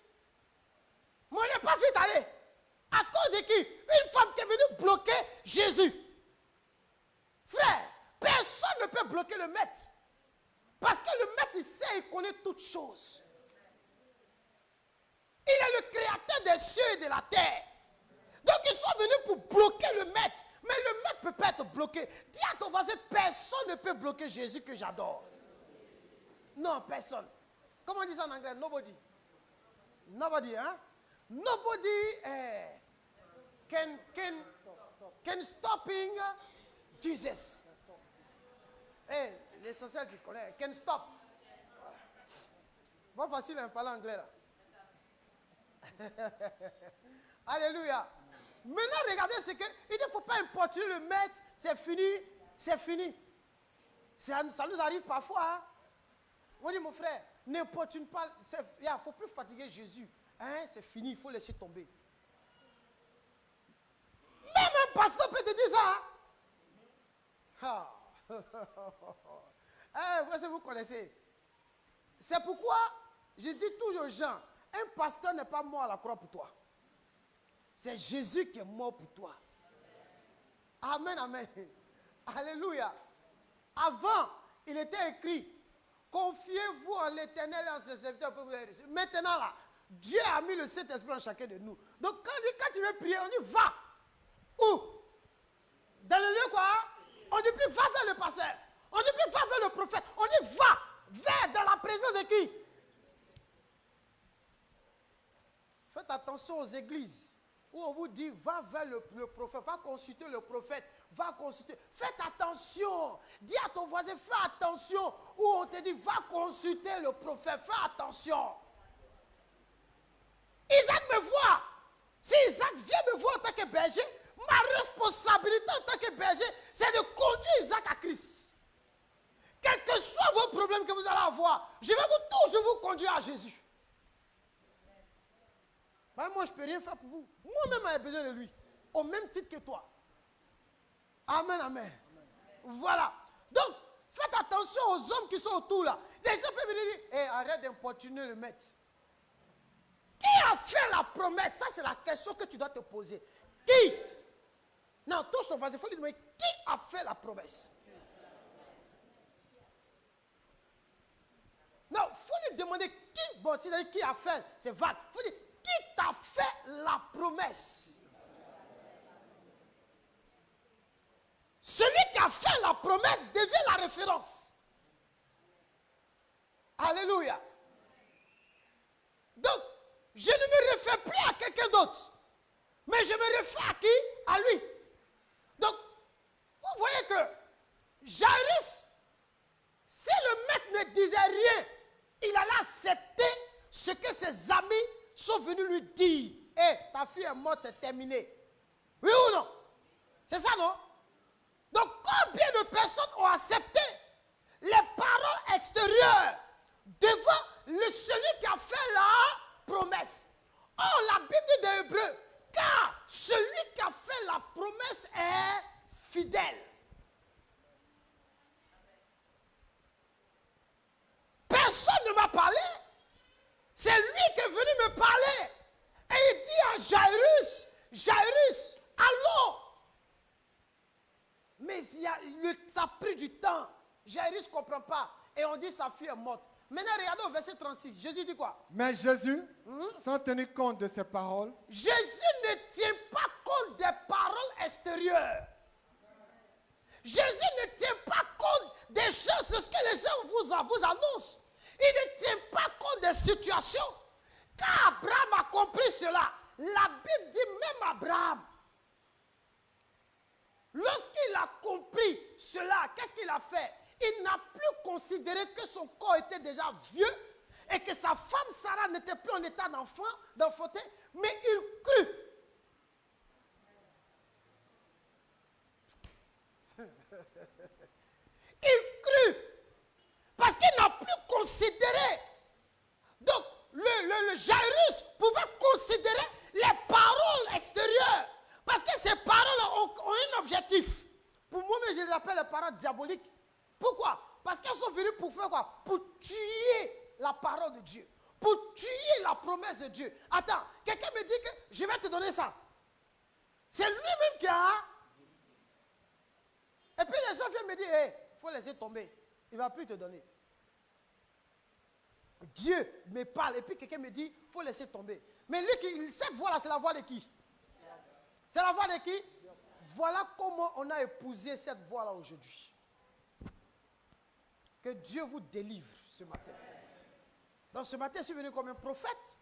Mais il n'est pas vite allé. À cause de qui? Une femme qui est venue bloquer Jésus. Frère, personne ne peut bloquer le maître. Parce que le maître, il sait, il connaît toutes choses. Il est le créateur des cieux et de la terre. Donc ils sont venus pour bloquer le maître. Mais le maître ne peut pas être bloqué. Dis à ton voisin, personne ne peut bloquer Jésus que j'adore. Non, personne. Comment on dit ça en anglais? Nobody. Nobody, hein? Nobody can stopping Jesus. Hey, l'essentiel, tu connais. Can stop. Pas facile de parler anglais là. Alléluia. Maintenant, regardez ce que. Il ne faut pas importuner le maître. C'est fini. C'est fini. Ça nous arrive parfois. Hein? On dit, mon frère, n'importune pas. Il ne faut plus fatiguer Jésus. Hein? C'est fini, il faut laisser tomber. Même un pasteur peut te dire ça. Hein? Vous connaissez. C'est pourquoi je dis toujours aux gens, un pasteur n'est pas mort à la croix pour toi. C'est Jésus qui est mort pour toi. Amen, amen. Alléluia. Avant, il était écrit, confiez-vous en l'Éternel et en ses serviteurs. Maintenant là, Dieu a mis le Saint-Esprit en chacun de nous. Donc quand tu veux prier, on dit va. Où? Dans le lieu quoi? On dit plus va vers le pasteur. On dit plus va vers le prophète. On dit va vers dans la présence de qui? Faites attention aux églises où on vous dit va vers le prophète, va consulter le prophète, va consulter. Faites attention. Dis à ton voisin, fais attention. Où on te dit va consulter le prophète, fais attention. Isaac me voit. Si Isaac vient me voir en tant que berger, ma responsabilité en tant que berger, c'est de conduire Isaac à Christ. Quels que soient vos problèmes que vous allez avoir, je vais toujours vous conduire à Jésus. Ben moi, je ne peux rien faire pour vous. Moi-même, j'ai besoin de lui. Au même titre que toi. Amen, amen. Voilà. Donc, faites attention aux hommes qui sont autour là. Des gens peuvent venir dire, hey, arrête d'importuner le maître. Qui a fait la promesse? Ça, c'est la question que tu dois te poser. Qui? Non, touche ton voisin, il faut lui demander, qui a fait la promesse? Non, il faut lui demander qui. Bon, si qui a fait, c'est vague. Il faut dire, qui t'a fait la promesse? Celui qui a fait la promesse devient la référence. Alléluia. Donc, je ne me réfère plus à quelqu'un d'autre. Mais je me réfère à qui? À lui. Donc, vous voyez que Jairus, si le maître ne disait rien, il allait accepter ce que ses amis sont venus lui dire. Hé, ta fille est morte, c'est terminé. Oui ou non? C'est ça, non? Donc, combien de personnes ont accepté les paroles extérieures devant celui qui a fait la promesse? Oh, la Bible dit dans Hébreux, car celui qui a fait la promesse est fidèle. Personne ne m'a parlé. C'est lui qui est venu me parler. Et il dit à Jairus, Jairus, allons. Mais ça a pris du temps. Jairus ne comprend pas. Et on dit sa fille est morte. Maintenant, regardez au verset 36. Jésus dit quoi? Mais Jésus, sans tenir compte de ces paroles, Jésus ne tient pas compte des paroles extérieures. Jésus ne tient pas compte des choses, ce que les gens vous annoncent. Il ne tient pas compte des situations. Quand Abraham a compris cela, la Bible dit même Abraham, lorsqu'il a compris cela, qu'est-ce qu'il a fait? Il n'a plus considéré que son corps était déjà vieux et que sa femme Sarah n'était plus en état d'enfanter, mais il crut. Il crut. Parce qu'il n'a plus considéré. Donc, le Jairus pouvait considérer les paroles extérieures. Parce que ces paroles ont un objectif. Pour moi, je les appelle les paroles diaboliques. Pourquoi? Parce qu'elles sont venues pour faire quoi? Pour tuer la parole de Dieu. Pour tuer la promesse de Dieu. Attends, quelqu'un me dit que je vais te donner ça. C'est lui-même qui a. Et puis les gens viennent me dire, il faut laisser tomber. Il ne va plus te donner. Dieu me parle et puis quelqu'un me dit, il faut laisser tomber. Mais lui, cette voix-là, c'est la voix de qui? C'est la voix de qui? Voilà comment on a épousé cette voix-là aujourd'hui. Que Dieu vous délivre ce matin. Donc ce matin, je suis venu comme un prophète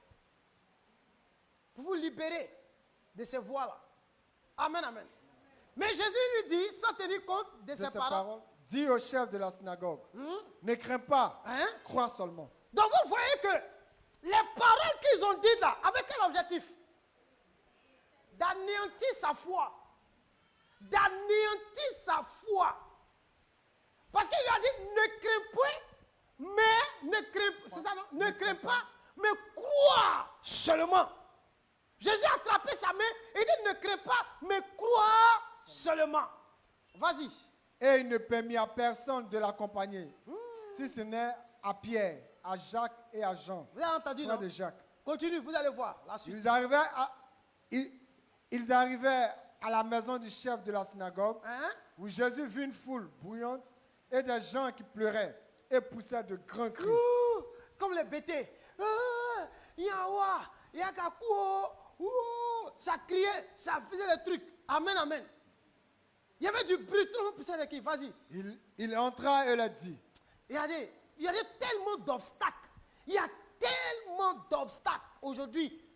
pour vous libérer de ces voix-là. Amen, amen. Mais Jésus lui dit, sans tenir compte de ses paroles, dis au chef de la synagogue, ne crains pas, crois seulement. Donc vous voyez que les paroles qu'ils ont dites là, avec quel objectif? D'anéantir sa foi. D'anéantir sa foi. Parce qu'il lui a dit, ne crains point, mais ne crains, c'est ça, non? Ne crains pas, mais crois seulement. Jésus a attrapé sa main et dit, ne crains pas, mais crois seulement. Vas-y. Et il ne permit à personne de l'accompagner, si ce n'est à Pierre, à Jacques et à Jean. Vous avez entendu, non? De Jacques. Continue, vous allez voir la suite. Ils arrivaient à la maison du chef de la synagogue, où Jésus vit une foule bruyante et des gens qui pleuraient et poussaient de grands cris. Comme les bêtés. Ça criait, ça faisait le truc. Amen, amen. Il y avait du bruit, tout le monde poussait les cris. Vas-y. Il entra et leur dit. Il y a tellement d'obstacles. Il y a tellement d'obstacles aujourd'hui.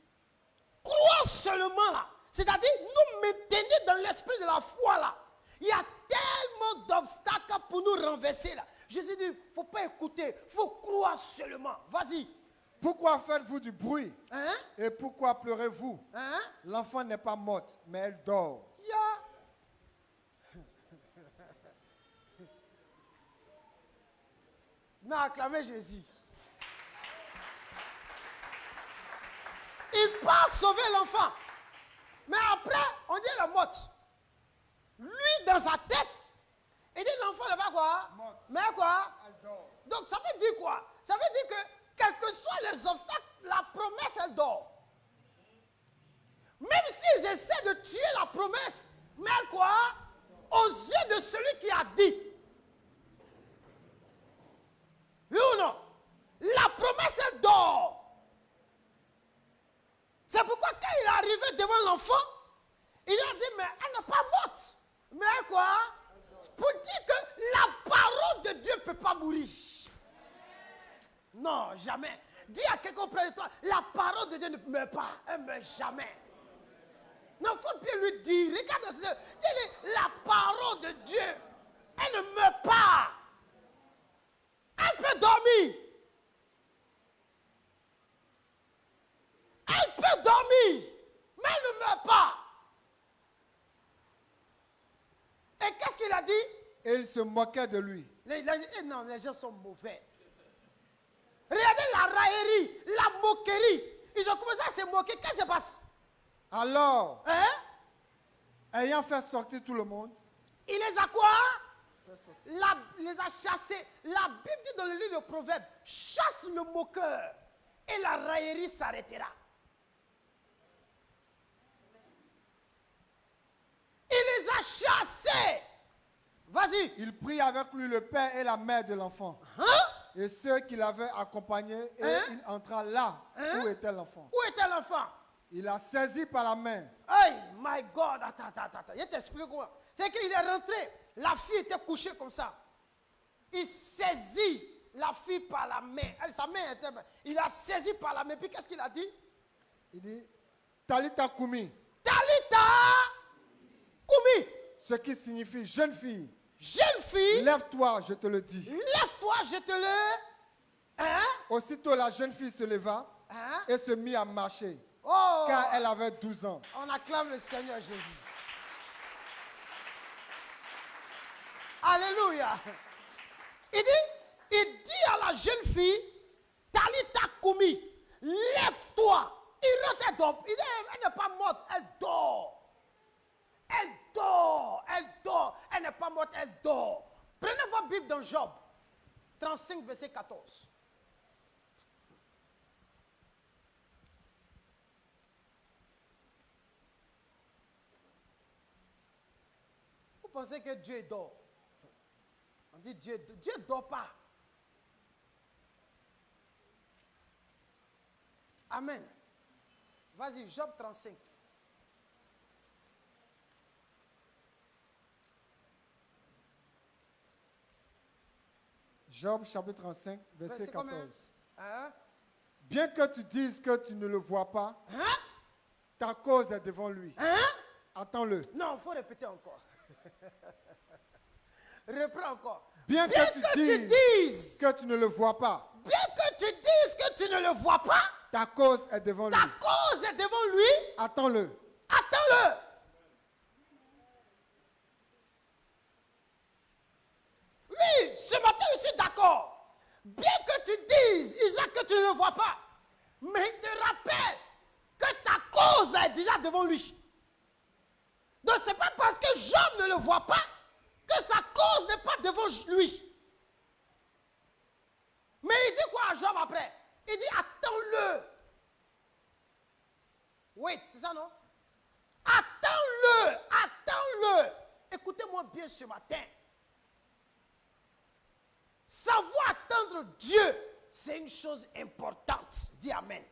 Crois seulement là. C'est-à-dire, nous maintenir dans l'esprit de la foi là. Il y a tellement d'obstacles pour nous renverser là. Jésus dit, il ne faut pas écouter, il faut croire seulement. Vas-y. Pourquoi faites-vous du bruit? Et pourquoi pleurez-vous? L'enfant n'est pas morte, mais elle dort. Non, acclamez Jésus. Il part sauver l'enfant. Mais après, on dit la morte. Lui, dans sa tête, il dit l'enfant n'est pas quoi? Morte. Mais quoi? Elle dort. Donc ça veut dire quoi? Ça veut dire que, quels que soient les obstacles, la promesse, elle dort. Même s'ils essaient de tuer la promesse, mais elle quoi? Aux yeux de celui qui a dit. Oui ou non? La promesse, elle dort. C'est pourquoi quand il est arrivé devant l'enfant, il a dit, mais elle n'est pas morte. Mais elle quoi? Pour dire que la parole de Dieu ne peut pas mourir. Non, jamais. Dis à quelqu'un près de toi, la parole de Dieu ne meurt pas. Elle ne meurt jamais. Non, il faut bien lui dire, regarde, dis-lui, la parole de Dieu, elle ne meurt pas. Elle peut dormir. Elle peut dormir, mais elle ne meurt pas. Et qu'est-ce qu'il a dit? Et il se moquait de lui. Non, les gens sont mauvais. Regardez la raillerie, la moquerie. Ils ont commencé à se moquer. Qu'est-ce qui se passe? Alors, ayant fait sortir tout le monde, il les a quoi? Il les a chassés. La Bible dit dans le livre de Proverbes, chasse le moqueur et la raillerie s'arrêtera. Il les a chassés. Vas-y. Il prit avec lui le père et la mère de l'enfant. Et ceux qui l'avaient accompagné, et il entra là où était l'enfant. Où était l'enfant? Il l'a saisi par la main. Hey, my God, attends. Je t'explique quoi. C'est qu'il est rentré. La fille était couchée comme ça. Il saisit la fille par la main. Sa main était... Il a saisi par la main. Puis qu'est-ce qu'il a dit? Il dit, Talita Kumi. Talita Kumi. Ce qui signifie jeune fille. Jeune fille. Lève-toi, je te le dis. Lève-toi, je te le... Aussitôt la jeune fille se leva et se mit à marcher. Car elle avait 12 ans. On acclame le Seigneur Jésus. Alléluia. Il dit à la jeune fille, Talita Koumi, lève-toi. Il rentre, elle dort. Il dit, elle n'est pas morte, elle dort. Elle dort, elle dort. Elle n'est pas morte, elle dort. Prenez votre Bible dans Job 35, verset 14. Vous pensez que Dieu dort? On dit Dieu ne dort pas. Amen. Vas-y, Job 35. Job chapitre 35, verset 14. Hein? Bien que tu dises que tu ne le vois pas, Hein? ta cause est devant lui. Hein? Attends-le. Non, il faut répéter encore. Reprends encore. Bien que tu dises que tu ne le vois pas, bien que tu dises que tu ne le vois pas, ta cause est devant lui. Ta cause est devant lui. Attends-le. Attends-le. Oui, ce matin, je suis d'accord. Bien que tu dises, Isaac, que tu ne le vois pas, mais il te rappelle que ta cause est déjà devant lui. Donc, ce n'est pas parce que Job ne le voit pas que sa cause n'est pas devant lui. Mais il dit quoi à Job après? Il dit, attends-le. Wait, c'est ça, non? Attends-le, attends-le. Écoutez-moi bien ce matin. Savoir attendre Dieu, c'est une chose importante. Dis Amen.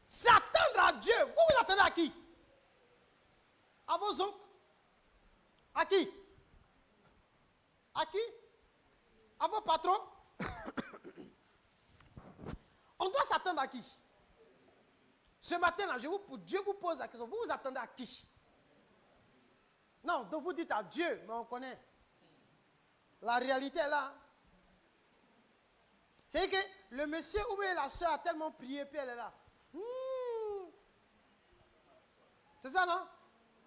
C'est attendre à Dieu. Vous attendez à qui? À vos oncles? À qui? À qui? À vos patrons? On doit s'attendre à qui? Ce matin-là, Dieu vous pose la question. Vous vous attendez à qui? Non, donc vous dites à Dieu, mais on connaît. La réalité est là. C'est que le monsieur ou bien la soeur a tellement prié, puis elle est là. C'est ça, non?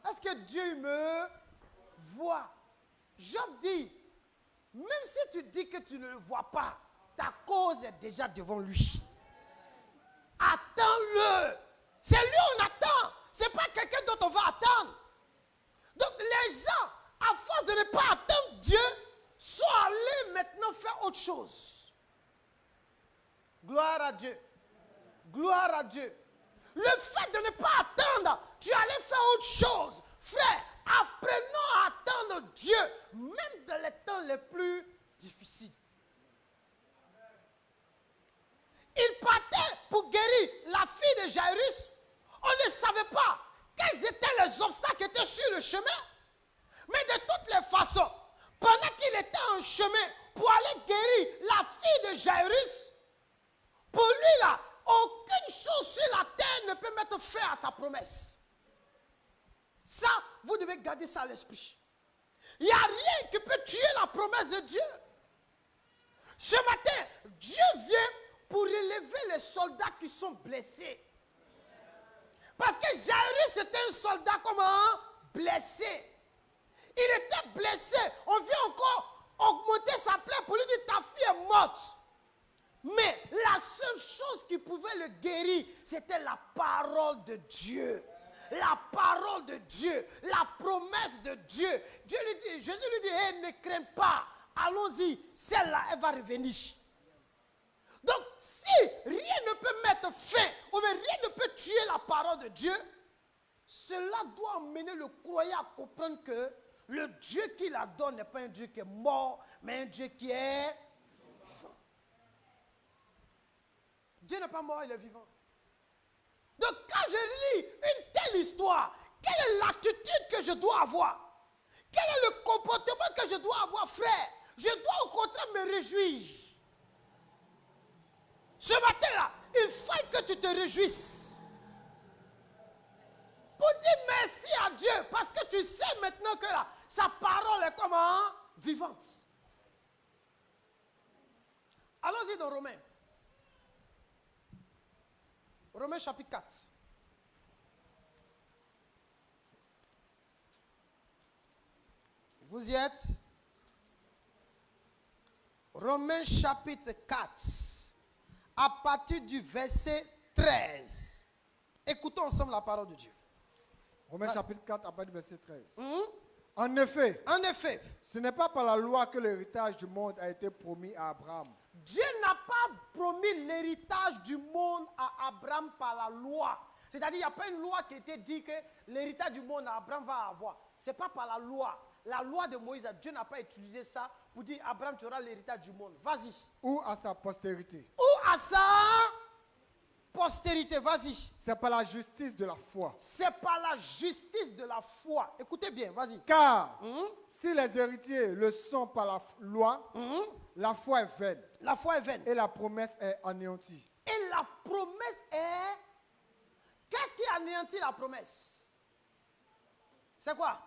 Est-ce que Dieu me voit? Job dit, même si tu dis que tu ne le vois pas, ta cause est déjà devant lui. Attends-le. C'est lui on attend. Ce n'est pas quelqu'un d'autre on va attendre. Donc les gens, à force de ne pas attendre Dieu, sont allés maintenant faire autre chose. Gloire à Dieu. Gloire à Dieu. Le fait de ne pas attendre, tu allais faire autre chose. Frère, apprenons à attendre Dieu, même dans les temps les plus difficiles. Il partait pour guérir la fille de Jairus. On ne savait pas quels étaient les obstacles qui étaient sur le chemin. Mais de toutes les façons, pendant qu'il était en chemin pour aller guérir la fille de Jairus, pour lui là, aucune chose sur la terre ne peut mettre fin à sa promesse. Ça, vous devez garder ça à l'esprit. Il n'y a rien qui peut tuer la promesse de Dieu. Ce matin, Dieu vient pour relever les soldats qui sont blessés. Parce que Jairus était un soldat comment? Blessé. Il était blessé. On vient encore augmenter sa plaie pour lui dire ta fille est morte. Mais la seule chose qui pouvait le guérir, c'était la parole de Dieu. La parole de Dieu, la promesse de Dieu. Dieu lui dit, Jésus lui dit, hey, ne crains pas, allons-y, celle-là, elle va revenir. Donc, si rien ne peut mettre fin, ou bien rien ne peut tuer la parole de Dieu, cela doit amener le croyant à comprendre que le Dieu qui la donne n'est pas un Dieu qui est mort, mais un Dieu qui est vivant. Dieu n'est pas mort, il est vivant. Donc, quand je lis une telle histoire, quelle est l'attitude que je dois avoir? Quel est le comportement que je dois avoir, frère? Je dois au contraire me réjouir. Ce matin-là, il faut que tu te réjouisses. Pour dire merci à Dieu, parce que tu sais maintenant que là, sa parole est comment? Vivante. Allons-y dans Romains. Romains chapitre 4. Vous y êtes? Romains chapitre 4, à partir du verset 13. Écoutons ensemble la parole de Dieu. Romains chapitre 4, à partir du verset 13. En effet, ce n'est pas par la loi que l'héritage du monde a été promis à Abraham. Dieu n'a pas promis l'héritage du monde à Abraham par la loi. C'est-à-dire, il n'y a pas une loi qui était dit que l'héritage du monde à Abraham va avoir. Ce n'est pas par la loi. La loi de Moïse, Dieu n'a pas utilisé ça pour dire Abraham, tu auras l'héritage du monde. Vas-y. Ou à sa postérité. Ou à sa postérité. Vas-y. C'est par la justice de la foi. C'est par la justice de la foi. Écoutez bien, vas-y. Car si les héritiers le sont par la loi, la foi est vaine. La foi est vaine. Et la promesse est anéantie. Et la promesse est... Qu'est-ce qui anéantit la promesse? C'est quoi?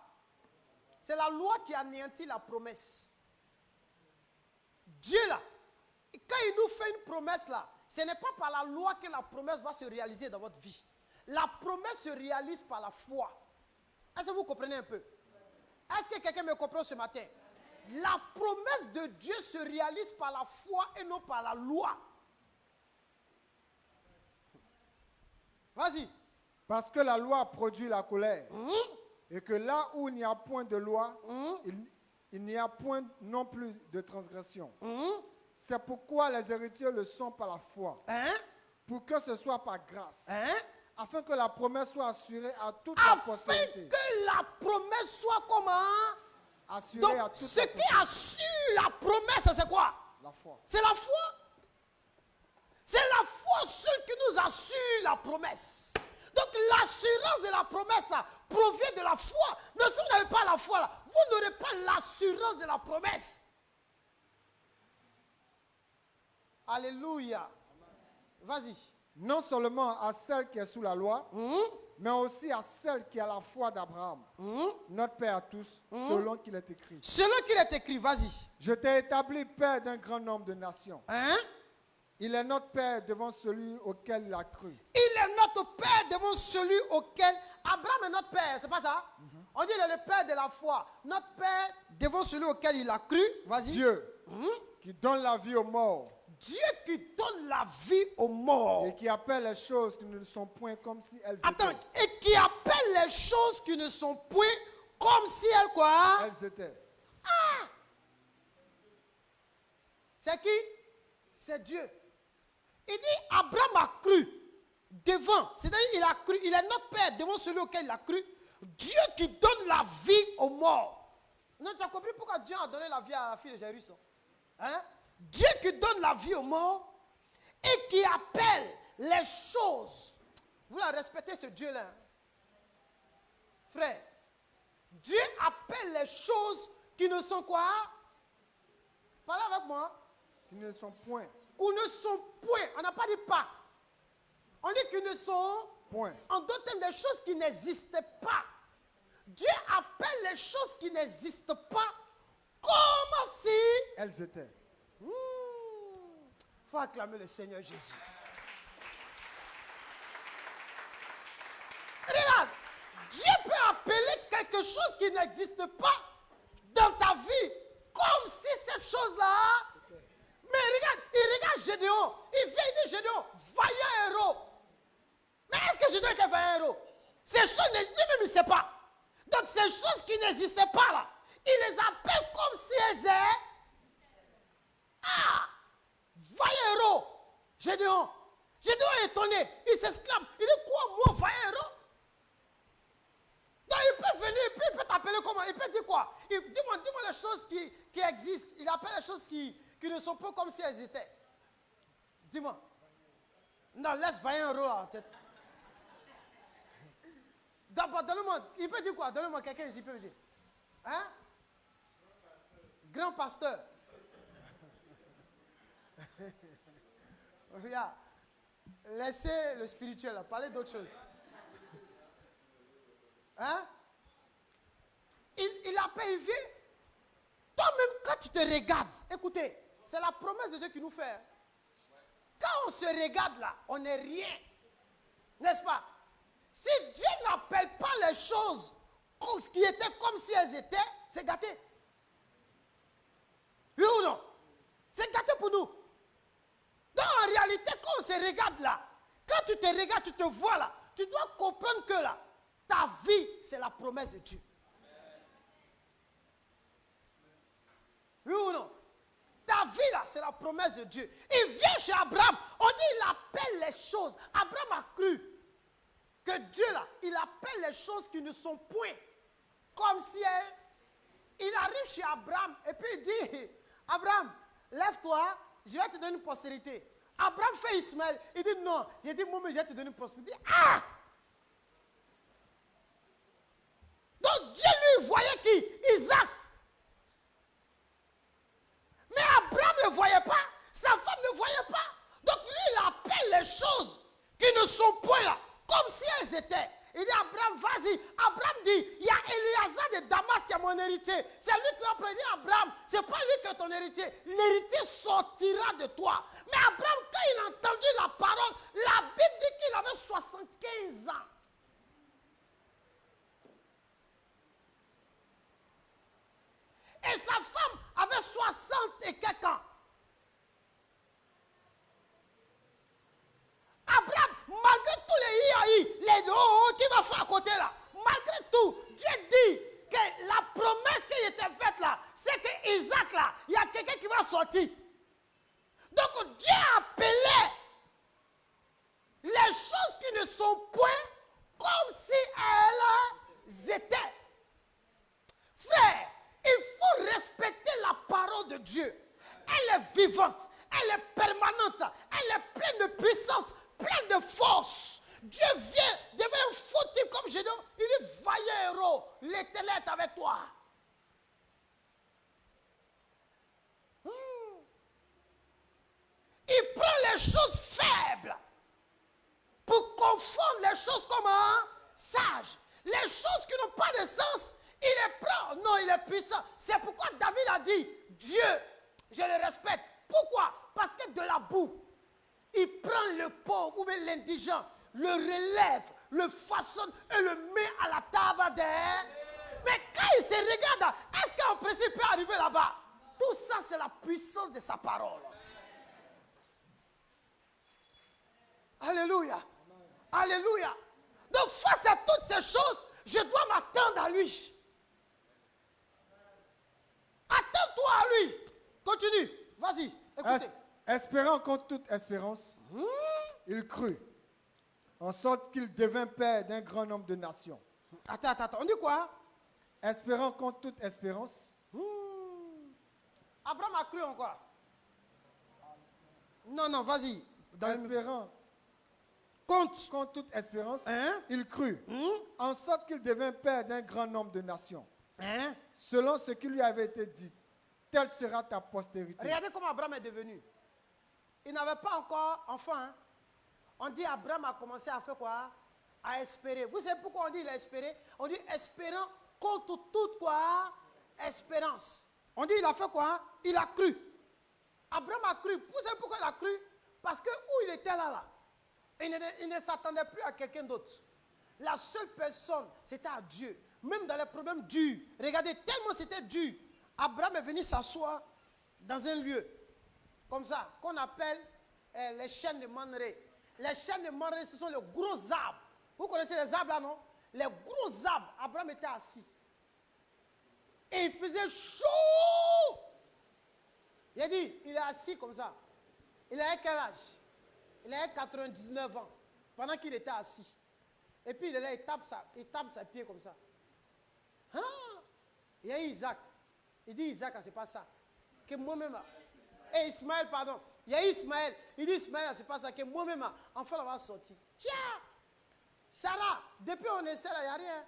C'est la loi qui anéantit la promesse. Dieu là, quand il nous fait une promesse là, ce n'est pas par la loi que la promesse va se réaliser dans votre vie. La promesse se réalise par la foi. Est-ce que vous comprenez un peu? Est-ce que quelqu'un me comprend ce matin? La promesse de Dieu se réalise par la foi et non par la loi. Vas-y. Parce que la loi produit la colère. Et que là où il n'y a point de loi, il n'y a point non plus de transgression. C'est pourquoi les héritiers le sont par la foi. Pour que ce soit par grâce. Afin que la promesse soit assurée à toute la postérité. Afin que la promesse soit comment? Assurée donc, à toute ce la qui postérité. assure la promesse, c'est quoi? La foi. C'est la foi. C'est la foi seule qui nous assure la promesse. Donc l'assurance de la promesse là, provient de la foi. Donc si vous n'avez pas la foi là, vous n'aurez pas l'assurance de la promesse. Alléluia. Vas-y. Non seulement à celle qui est sous la loi, mais aussi à celle qui a la foi d'Abraham, notre Père à tous, selon qu'il est écrit. Selon qu'il est écrit, vas-y. Je t'ai établi Père d'un grand nombre de nations. Il est notre Père devant celui auquel il a cru. Il est notre Père devant celui auquel... Abraham est notre Père, c'est pas ça? On dit il est le Père de la foi. Notre Père devant celui auquel il a cru. Vas-y. Dieu qui donne la vie aux morts. Dieu qui donne la vie aux morts. Et qui appelle les choses qui ne sont point comme si elles Attends, étaient. et qui appelle les choses qui ne sont point comme si elles quoi? Elles étaient. C'est qui? C'est Dieu. Il dit Abraham a cru devant, c'est-à-dire il a cru, il est notre Père devant celui auquel il a cru. Dieu qui donne la vie aux morts. Non, tu as compris pourquoi Dieu a donné la vie à la fille de Jairus? Hein? Dieu qui donne la vie aux morts et qui appelle les choses. Vous la respectez ce Dieu-là? Hein? Frère, Dieu appelle les choses qui ne sont quoi? Parlez avec moi. Qui ne sont point. Qui ne sont point. On n'a pas dit pas. On dit qu'ils ne sont point. En d'autres termes, des choses qui n'existent pas. Dieu appelle les choses qui n'existent pas comme si elles étaient. Faut acclamer le Seigneur Jésus. Regarde, Dieu peut appeler quelque chose qui n'existe pas dans ta vie comme si cette chose-là. Mais regarde, il regarde Gédéon. Il vient dire Gédéon, vaillant héros. Mais est-ce que Gédéon était vaillant héros? Ces choses, lui-même, il ne sait pas. Donc ces choses qui n'existaient pas là, il les appelle comme si elles étaient. Vaillant héros. Gédéon. Gédéon est étonné. Il s'exclame. Il dit quoi, moi, vaillant héros? Donc il peut venir, il peut t'appeler comment? Il peut dire quoi? Dis-moi les choses qui existent. Il appelle les choses qui ne sont pas comme si elles étaient. Dis-moi. Non, laisse vaillant héros là. D'abord, donne-moi. Il peut dire quoi? Donne-moi quelqu'un ici, il peut me dire. Hein? Grand pasteur. Regarde. Laissez le spirituel là. Parlez d'autre chose. Hein? Il appelle, il vient. Toi-même, quand tu te regardes, écoutez, c'est la promesse de Dieu qui nous fait. Quand on se regarde là, on n'est rien. N'est-ce pas? Si Dieu n'appelle pas les choses qui étaient comme si elles étaient, c'est gâté. Oui ou non? C'est gâté pour nous. Donc en réalité, quand on se regarde là, quand tu te regardes, tu te vois là, tu dois comprendre que là, ta vie, c'est la promesse de Dieu. Oui ou non? Ta vie là, c'est la promesse de Dieu. Il vient chez Abraham, on dit il appelle les choses. Abraham a cru que Dieu là, il appelle les choses qui ne sont point. Comme si il arrive chez Abraham et puis il dit, Abraham, lève-toi, je vais te donner une postérité. Abraham fait Ismaël, il dit non, il dit moi, je vais te donner une postérité. Il dit, ah! Donc Dieu lui voyait qui? Isaac. Mais Abraham ne voyait pas, sa femme ne voyait pas. Donc lui, il appelle les choses qui ne sont point là, comme si elles étaient. Il dit, Abraham, vas-y. Abraham dit, il y a Éléazar de Damas qui est mon héritier. C'est lui qui va prendre. Il dit, Abraham, c'est pas lui qui est ton héritier. L'héritier sortira de toi. Mais Abraham, quand il a entendu la parole, la Bible dit qu'il avait 75 ans. Et sa femme avait 60 et quelques ans. Abraham, malgré tous les IAI, les qui va faire à côté là, malgré tout, Dieu dit que la promesse qui était faite là, c'est que Isaac là, il y a quelqu'un qui va sortir. Donc Dieu appelait les choses qui ne sont point comme si elles étaient. Frère, il faut respecter la parole de Dieu. Elle est vivante, elle est permanente, elle est pleine de puissance, pleine de force. Dieu vient devant un faux type comme Gédéon. Il dit, vaillant héros, l'Éternel est avec toi. Il prend les choses faibles pour confondre les choses comme un sage. Les choses qui n'ont pas de sens, il les prend. Non, il est puissant. C'est pourquoi David a dit, Dieu, je le respecte. Pourquoi? Parce que de la boue, il prend le pauvre ou bien l'indigent, le relève, le façonne et le met à la table des... Mais quand il se regarde, est-ce qu'en principe il peut arriver là-bas? Tout ça, c'est la puissance de sa parole. Alléluia. Alléluia. Donc face à toutes ces choses, je dois m'attendre à lui. Attends-toi à lui. Continue. Vas-y. Écoutez. Espérant contre toute espérance, il crut, en sorte qu'il devint père d'un grand nombre de nations. Attends. On dit quoi? Espérant contre toute espérance. Abraham a cru en quoi? Non, vas-y. Espérant contre toute espérance, il crut, en sorte qu'il devint père d'un grand nombre de nations. Selon ce qui lui avait été dit, telle sera ta postérité. Regardez comment Abraham est devenu. Il n'avait pas encore enfant. On dit Abraham a commencé à faire quoi? À espérer. Vous savez pourquoi on dit il a espéré? On dit espérant contre toute quoi? Espérance. On dit il a fait quoi? Il a cru. Abraham a cru. Vous savez pourquoi il a cru? Parce que où il était là, il ne s'attendait plus à quelqu'un d'autre. La seule personne, c'était à Dieu. Même dans les problèmes durs. Regardez, tellement c'était dur. Abraham est venu s'asseoir dans un lieu, comme ça, qu'on appelle les chênes de Mamré. Les chênes de Mamré, ce sont les gros arbres. Vous connaissez les arbres là, non? Les gros arbres. Abraham était assis. Et il faisait chaud. Il a dit, il est assis comme ça. Il avait quel âge? Il avait 99 ans, pendant qu'il était assis. Et puis il est là, il tape sa pied comme ça. Ah! Il y a Isaac. Il dit Isaac, c'est pas ça. Que moi-même. Et Ismaël, pardon. Il y a Ismaël. Il dit Ismaël, c'est pas ça. Que moi-même, enfin, on va sortir. Tiens! Sarah, depuis on essaie là, il n'y a rien.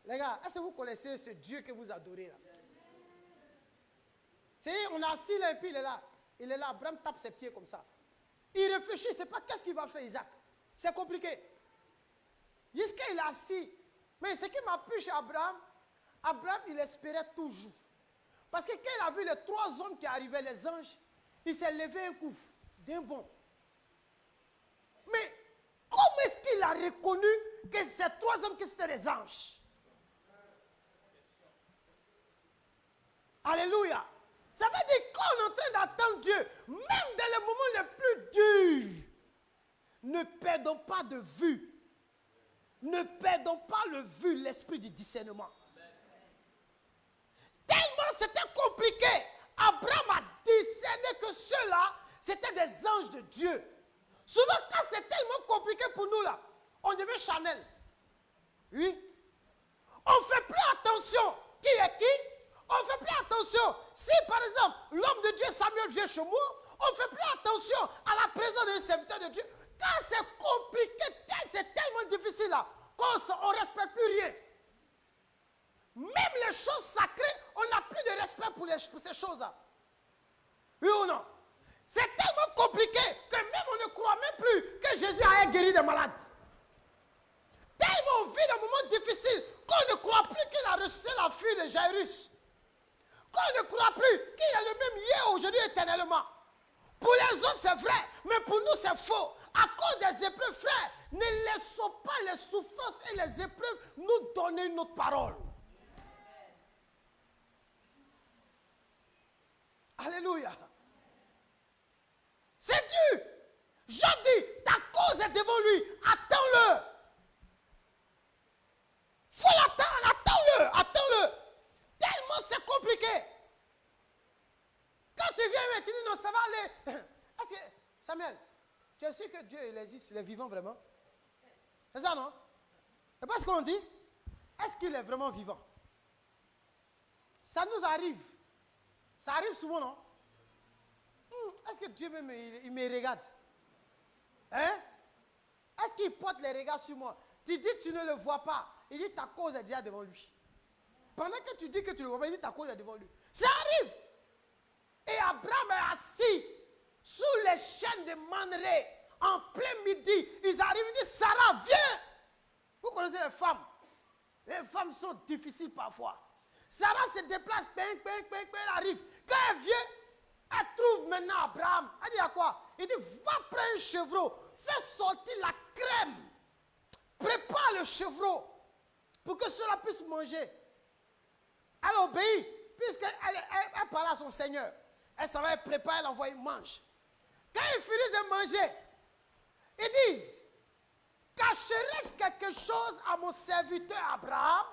Les gars, est-ce que vous connaissez ce Dieu que vous adorez là? C'est, on est assis là et puis il est là. Il est là, Abraham tape ses pieds comme ça. Il réfléchit, c'est pas qu'est-ce qu'il va faire Isaac. C'est compliqué. Jusqu'à il est assis. Mais ce qui m'a plu chez Abraham, Abraham il espérait toujours. Parce que quand il a vu les 3 hommes qui arrivaient, les anges, il s'est levé un coup d'un bond. Mais comment est-ce qu'il a reconnu que ces 3 hommes que c'était des anges? Alléluia. Ça veut dire qu'on est en train d'attendre Dieu, même dans les moments les plus durs, ne perdons pas de vue. Ne perdons pas le vue, l'esprit du discernement. Tellement c'était compliqué, Abraham a discerné que ceux-là, c'était des anges de Dieu. Souvent, quand c'est tellement compliqué pour nous, là, on devient charnel. Oui. On ne fait plus attention qui est qui. On ne fait plus attention. Si, par exemple, l'homme de Dieu Samuel vient chez moi, on ne fait plus attention à la présence d'un serviteur de Dieu. Quand c'est compliqué, c'est tellement difficile, là, qu'on ne respecte plus rien. Même les choses sacrées, on n'a plus de respect pour ces choses-là. Oui ou non? C'est tellement compliqué que même on ne croit même plus que Jésus a guéri des malades. Tellement on vit des moments difficiles qu'on ne croit plus qu'il a ressuscité la fille de Jairus. Qu'on ne croit plus qu'il est le même hier, aujourd'hui, éternellement. Pour les autres, c'est vrai, mais pour nous, c'est faux. À cause des épreuves, frères, ne laissons pas les souffrances et les épreuves nous donner notre parole. Alléluia. C'est dur. Job dit, ta cause est devant lui. Attends-le. Faut l'attendre. Attends-le. Tellement c'est compliqué. Quand tu viens et tu dis, non, ça va aller. Est-ce que, Samuel, tu es sûr que Dieu il existe, il est vivant vraiment? C'est ça, non? C'est pas ce qu'on dit? Est-ce qu'il est vraiment vivant? Ça nous arrive. Ça arrive souvent, non? Est-ce que Dieu même, il me regarde? Hein? Est-ce qu'il porte les regards sur moi? Tu dis que tu ne le vois pas. Il dit ta cause est déjà devant lui. Pendant que tu dis que tu ne le vois pas, il dit ta cause est devant lui. Ça arrive. Et Abraham est assis sous les chaînes de Manré. En plein midi, ils arrivent, ils disent, Sarah, viens. Vous connaissez les femmes. Les femmes sont difficiles parfois. Sarah se déplace, elle arrive. Quand elle vient, elle trouve maintenant Abraham. Elle dit à quoi? Il dit, va prendre un chevreau, fais sortir la crème. Prépare le chevreau pour que cela puisse manger. Elle obéit, puisqu'elle parle à son Seigneur. Elle s'en va, elle prépare, elle envoie, il mange. Quand ils finissent de manger, ils disent, cacherai-je quelque chose à mon serviteur Abraham?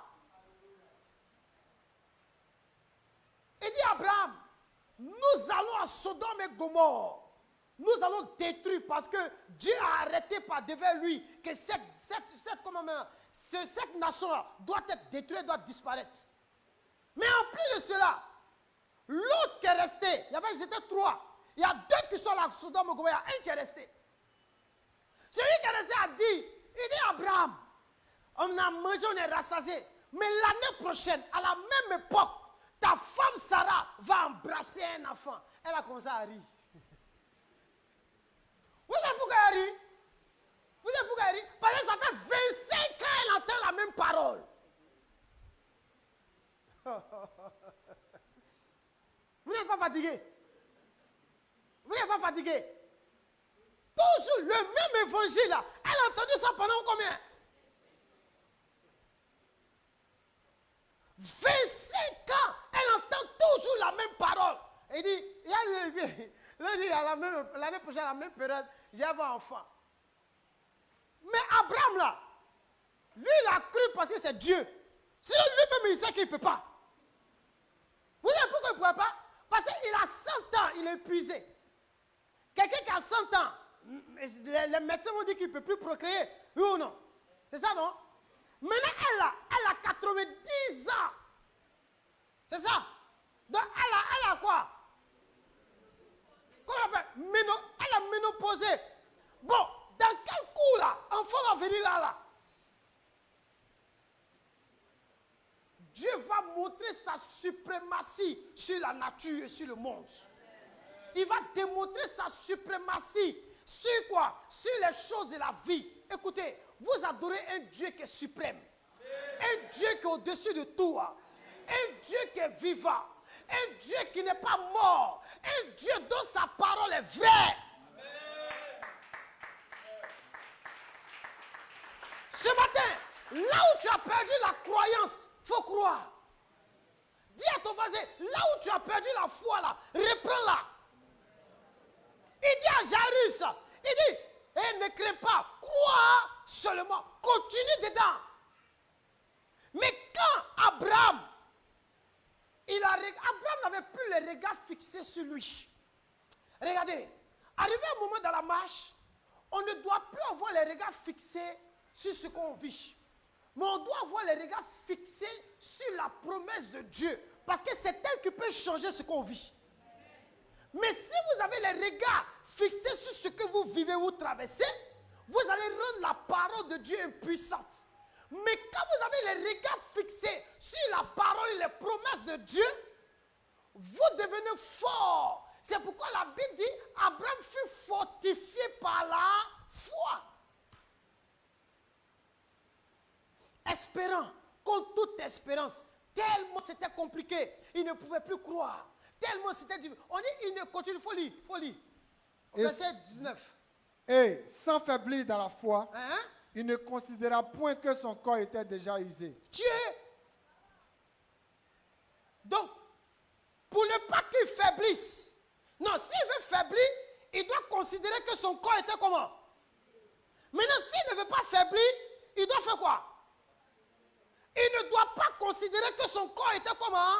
Il dit Abraham, nous allons à Sodome et Gomorrhe. Nous allons détruire parce que Dieu a arrêté par devant lui que cette nation-là doit être détruite, doit disparaître. Mais en plus de cela, l'autre qui est resté, ils étaient 3. Il y a 2 qui sont là à Sodome et Gomorrhe, il y a un qui est resté. Celui qui est resté a dit, il dit Abraham, on a mangé, on est rassasié. Mais l'année prochaine, à la même époque, ta femme Sarah va embrasser un enfant. Elle a commencé à rire. Vous savez pourquoi elle rit? Vous savez pourquoi elle rit? Parce que ça fait 25 ans qu'elle entend la même parole. Vous n'êtes pas fatigué? Vous n'êtes pas fatigué? Toujours le même évangile là. Elle a entendu ça pendant combien? 25 ans, elle entend toujours la même parole. Il dit, l'année prochaine, à la même période, j'ai un enfant. Mais Abraham là, lui il a cru parce que c'est Dieu. Sinon lui-même il sait qu'il ne peut pas. Vous savez pourquoi il ne pouvait pas? Parce qu'il a 100 ans, il est épuisé. Quelqu'un qui a 100 ans, les médecins vont dire qu'il ne peut plus procréer. Oui ou non? C'est ça, non? Maintenant, elle a 90 ans. C'est ça. Donc, elle a quoi? Comment on appelle? Elle a ménopausé. Bon, dans quel coup, là, enfant va venir là? Dieu va montrer sa suprématie sur la nature et sur le monde. Il va démontrer sa suprématie sur quoi? Sur les choses de la vie. Écoutez, vous adorez un Dieu qui est suprême. Un Dieu qui est au-dessus de tout. Un Dieu qui est vivant. Un Dieu qui n'est pas mort. Un Dieu dont sa parole est vraie. Ce matin, là où tu as perdu la croyance, il faut croire. Dis à ton voisin, c'est là où tu as perdu la foi, là, reprends-la. Il dit à Jairus, il dit, ne crains pas, crois seulement, continue dedans. Mais quand Abraham n'avait plus les regards fixés sur lui. Regardez, arrivé un moment dans la marche, on ne doit plus avoir les regards fixés sur ce qu'on vit. Mais on doit avoir les regards fixés sur la promesse de Dieu. Parce que c'est elle qui peut changer ce qu'on vit. Mais si vous avez les regards fixés sur ce que vous vivez ou traversez, vous allez rendre la parole de Dieu impuissante. Mais quand vous avez les regards fixés sur la parole et les promesses de Dieu, vous devenez fort. C'est pourquoi la Bible dit, Abraham fut fortifié par la foi. Espérant, contre toute espérance, tellement c'était compliqué, il ne pouvait plus croire. Tellement c'était difficile. On dit, il ne continue, faut lire. Verset 19. Et sans faiblir dans la foi, Hein? il ne considéra point que son corps était déjà usé. Dieu. Donc, pour ne pas qu'il faiblisse. Non, s'il veut faiblir, il doit considérer que son corps était comment? Maintenant, s'il ne veut pas faiblir, il doit faire quoi? Il ne doit pas considérer que son corps était comment?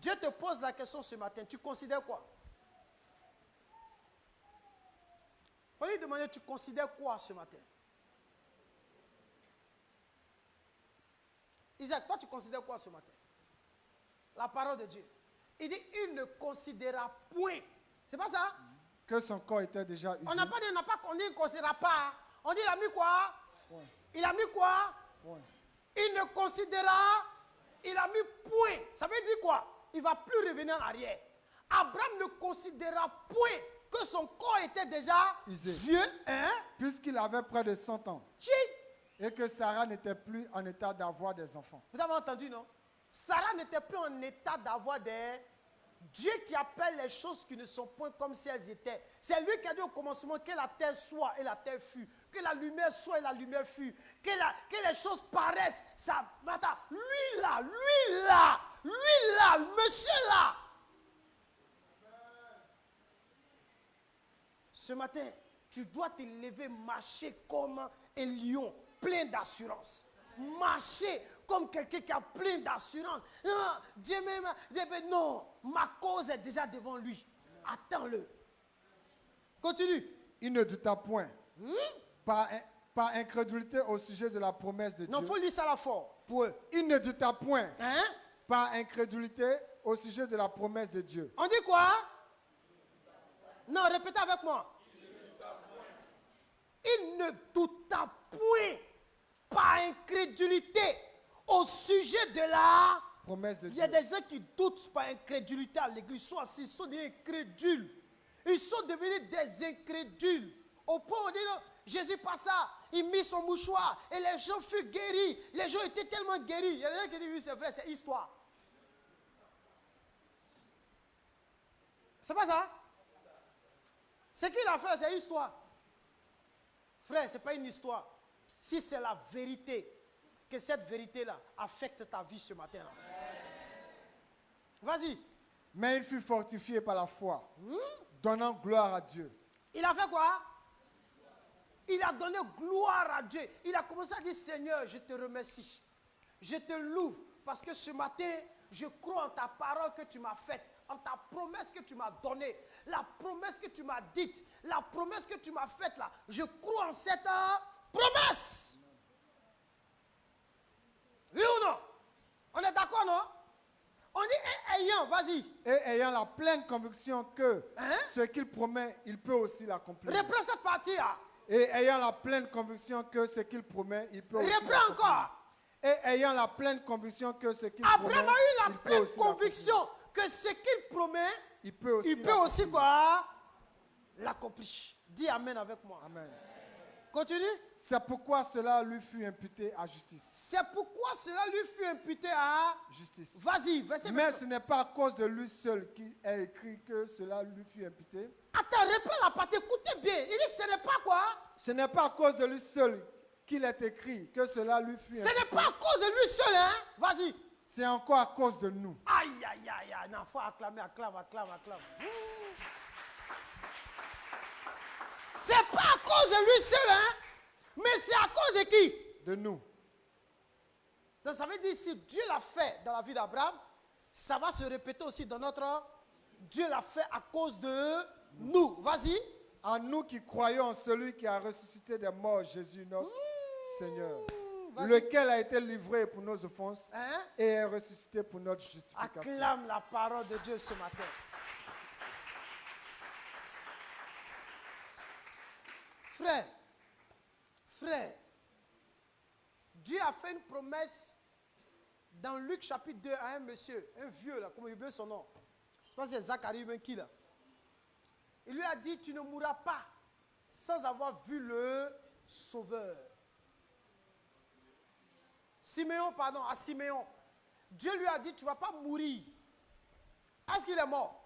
Dieu te pose la question ce matin. Tu considères quoi? On lui demander, tu considères quoi ce matin? Isaac, toi tu considères quoi ce matin? La parole de Dieu. Il dit, il ne considéra point. C'est pas ça? Que son corps était déjà usé. On n'a pas dit, on dit, il ne considéra pas. On dit, il a mis quoi? Ouais. Il a mis quoi? Ouais. Il ne considéra, il a mis point. Ça veut dire quoi? Il ne va plus revenir en arrière. Abraham ne considéra point que son corps était déjà Usé. vieux. Hein? Puisqu'il avait près de 100 ans. Qui? Et que Sarah n'était plus en état d'avoir des enfants. Vous avez entendu, non? Sarah n'était plus en état d'avoir des... Dieu qui appelle les choses qui ne sont point comme si elles étaient. C'est lui qui a dit au commencement que la terre soit et la terre fut. Que la lumière soit et la lumière fut. Que les choses paraissent. Ça, attends, lui là, le monsieur là. Ce matin, tu dois te lever, marcher comme un lion, plein d'assurance. Marcher comme quelqu'un qui a plein d'assurance. Ah, Dieu même, non, ma cause est déjà devant lui. Attends-le. Continue. Il ne douta point, par incrédulité au sujet de la promesse de Non, il Dieu. faut lire ça là fort pour eux. Il ne douta point, Hein? par incrédulité au sujet de la promesse de Dieu. On dit quoi? Non, répétez avec moi. Il ne douta point par incrédulité au sujet de la Promesse de Il y a Dieu. des gens qui doutent par incrédulité à l'église. Ils sont assis, ils sont des incrédules. Ils sont devenus des incrédules. Au point où on dit non, Jésus passa, il mit son mouchoir et les gens furent guéris. Les gens étaient tellement guéris. Il y a des gens qui disent oui, c'est vrai, c'est histoire. C'est pas ça? Ce qu'il a fait, c'est histoire. Frère, ce n'est pas une histoire. Si c'est la vérité, que cette vérité-là affecte ta vie ce matin-là. Vas-y. Mais il fut fortifié par la foi, donnant gloire à Dieu. Il a fait quoi? Il a donné gloire à Dieu. Il a commencé à dire, Seigneur, je te remercie. Je te loue. Parce que ce matin, je crois en ta parole que tu m'as faite. En ta promesse que tu m'as donnée. La promesse que tu m'as dite. La promesse que tu m'as faite là. Je crois en cette promesse. Oui ou non? On est d'accord, non? On dit ayant, vas-y. Et ayant la pleine conviction que Hein? ce qu'il promet, il peut aussi l'accomplir. Reprends cette partie-là. Et ayant la pleine conviction que ce qu'il promet, il peut aussi Reprends l'accomplir. encore. Et ayant la pleine conviction que ce qu'il Abraham promet, a eu la il peut pleine aussi l'accomplir. conviction que ce qu'il promet, Il peut aussi il peut aussi quoi? L'accomplir. Dis Amen avec moi. Amen. Continue. C'est pourquoi cela lui fut imputé à justice. C'est pourquoi cela lui fut imputé à... Justice. Vas-y, verset Mais 29. ce n'est pas à cause de lui seul qui est écrit que cela lui fut imputé. Attends, reprends la partie, écoutez bien. Il dit ce n'est pas quoi? Ce n'est pas à cause de lui seul qu'il est écrit que cela lui fut Ce imputé. n'est pas à cause de lui seul, hein? Vas-y. c'est encore à cause de nous. Aïe, aïe, aïe, aïe. Non, il faut acclamer, acclame. C'est pas à cause de lui seul, hein, mais c'est à cause de qui? De nous. Donc ça veut dire si Dieu l'a fait dans la vie d'Abraham, ça va se répéter aussi dans notre... Dieu l'a fait à cause de nous. Vas-y. À nous qui croyons en celui qui a ressuscité des morts, Jésus notre Seigneur, Vas-y. lequel a été livré pour nos offenses Hein? et est ressuscité pour notre justification. Acclame la parole de Dieu ce matin. Frère, Dieu a fait une promesse dans Luc chapitre 2 à un monsieur, un vieux là, comment il veut son nom. Je sais pas si c'est Zacharie ou qui là. Il lui a dit, tu ne mourras pas sans avoir vu le Sauveur. Siméon, pardon, à Siméon. Dieu lui a dit, tu ne vas pas mourir. Est-ce qu'il est mort?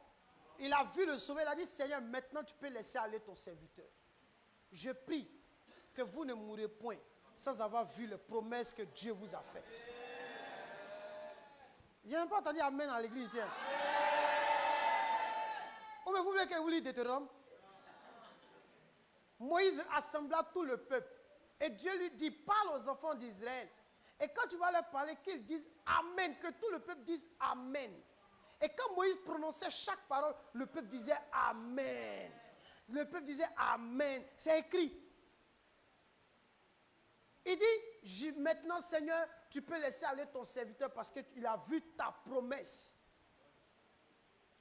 Il a vu le Sauveur, il a dit, Seigneur, maintenant tu peux laisser aller ton serviteur. Je prie que vous ne mourrez point sans avoir vu les promesses que Dieu vous a faites. Je n'ai pas entendu Amen à l'église ici. Oh, mais vous voulez que vous lisez Deutéronome? Moïse assembla tout le peuple. Et Dieu lui dit, parle aux enfants d'Israël. Et quand tu vas leur parler, qu'ils disent Amen, que tout le peuple dise Amen. Et quand Moïse prononçait chaque parole, le peuple disait Amen. Le peuple disait Amen. C'est écrit. Il dit, maintenant Seigneur, tu peux laisser aller ton serviteur parce qu'il a vu ta promesse.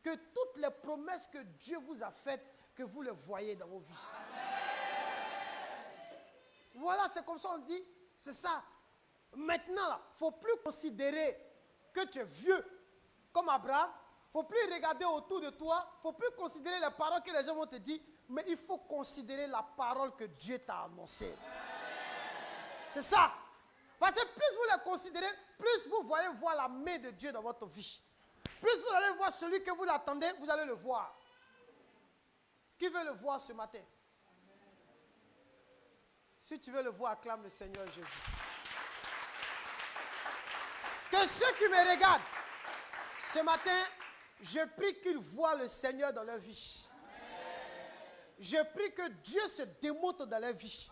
Que toutes les promesses que Dieu vous a faites, que vous les voyez dans vos vies. Voilà, c'est comme ça on dit, c'est ça. Maintenant, il ne faut plus considérer que tu es vieux comme Abraham. Il ne faut plus regarder autour de toi. Il ne faut plus considérer les paroles que les gens vont te dire. Mais il faut considérer la parole que Dieu t'a annoncée. C'est ça. Parce que plus vous les considérez, plus vous voyez voir la main de Dieu dans votre vie. Plus vous allez voir celui que vous l'attendez, vous allez le voir. Qui veut le voir ce matin? Si tu veux le voir, acclame le Seigneur Jésus. Que ceux qui me regardent, ce matin, je prie qu'ils voient le Seigneur dans leur vie. Je prie que Dieu se démontre dans leur vie.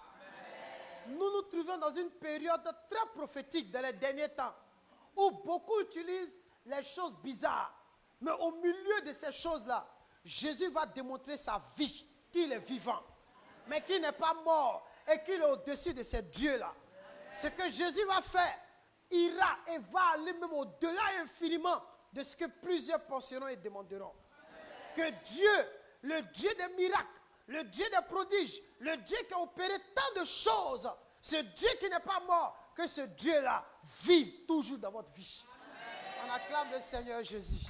Nous nous trouvons dans une période très prophétique dans les derniers temps, où beaucoup utilisent les choses bizarres. Mais au milieu de ces choses-là, Jésus va démontrer sa vie, qu'il est vivant, mais qu'il n'est pas mort et qu'il est au-dessus de ces dieux-là. Ce que Jésus va faire ira et va aller même au-delà infiniment de ce que plusieurs penseront et demanderont. Que Dieu, le Dieu des miracles, le Dieu des prodiges, le Dieu qui a opéré tant de choses, ce Dieu qui n'est pas mort, que ce Dieu-là vive toujours dans votre vie. On acclame le Seigneur Jésus.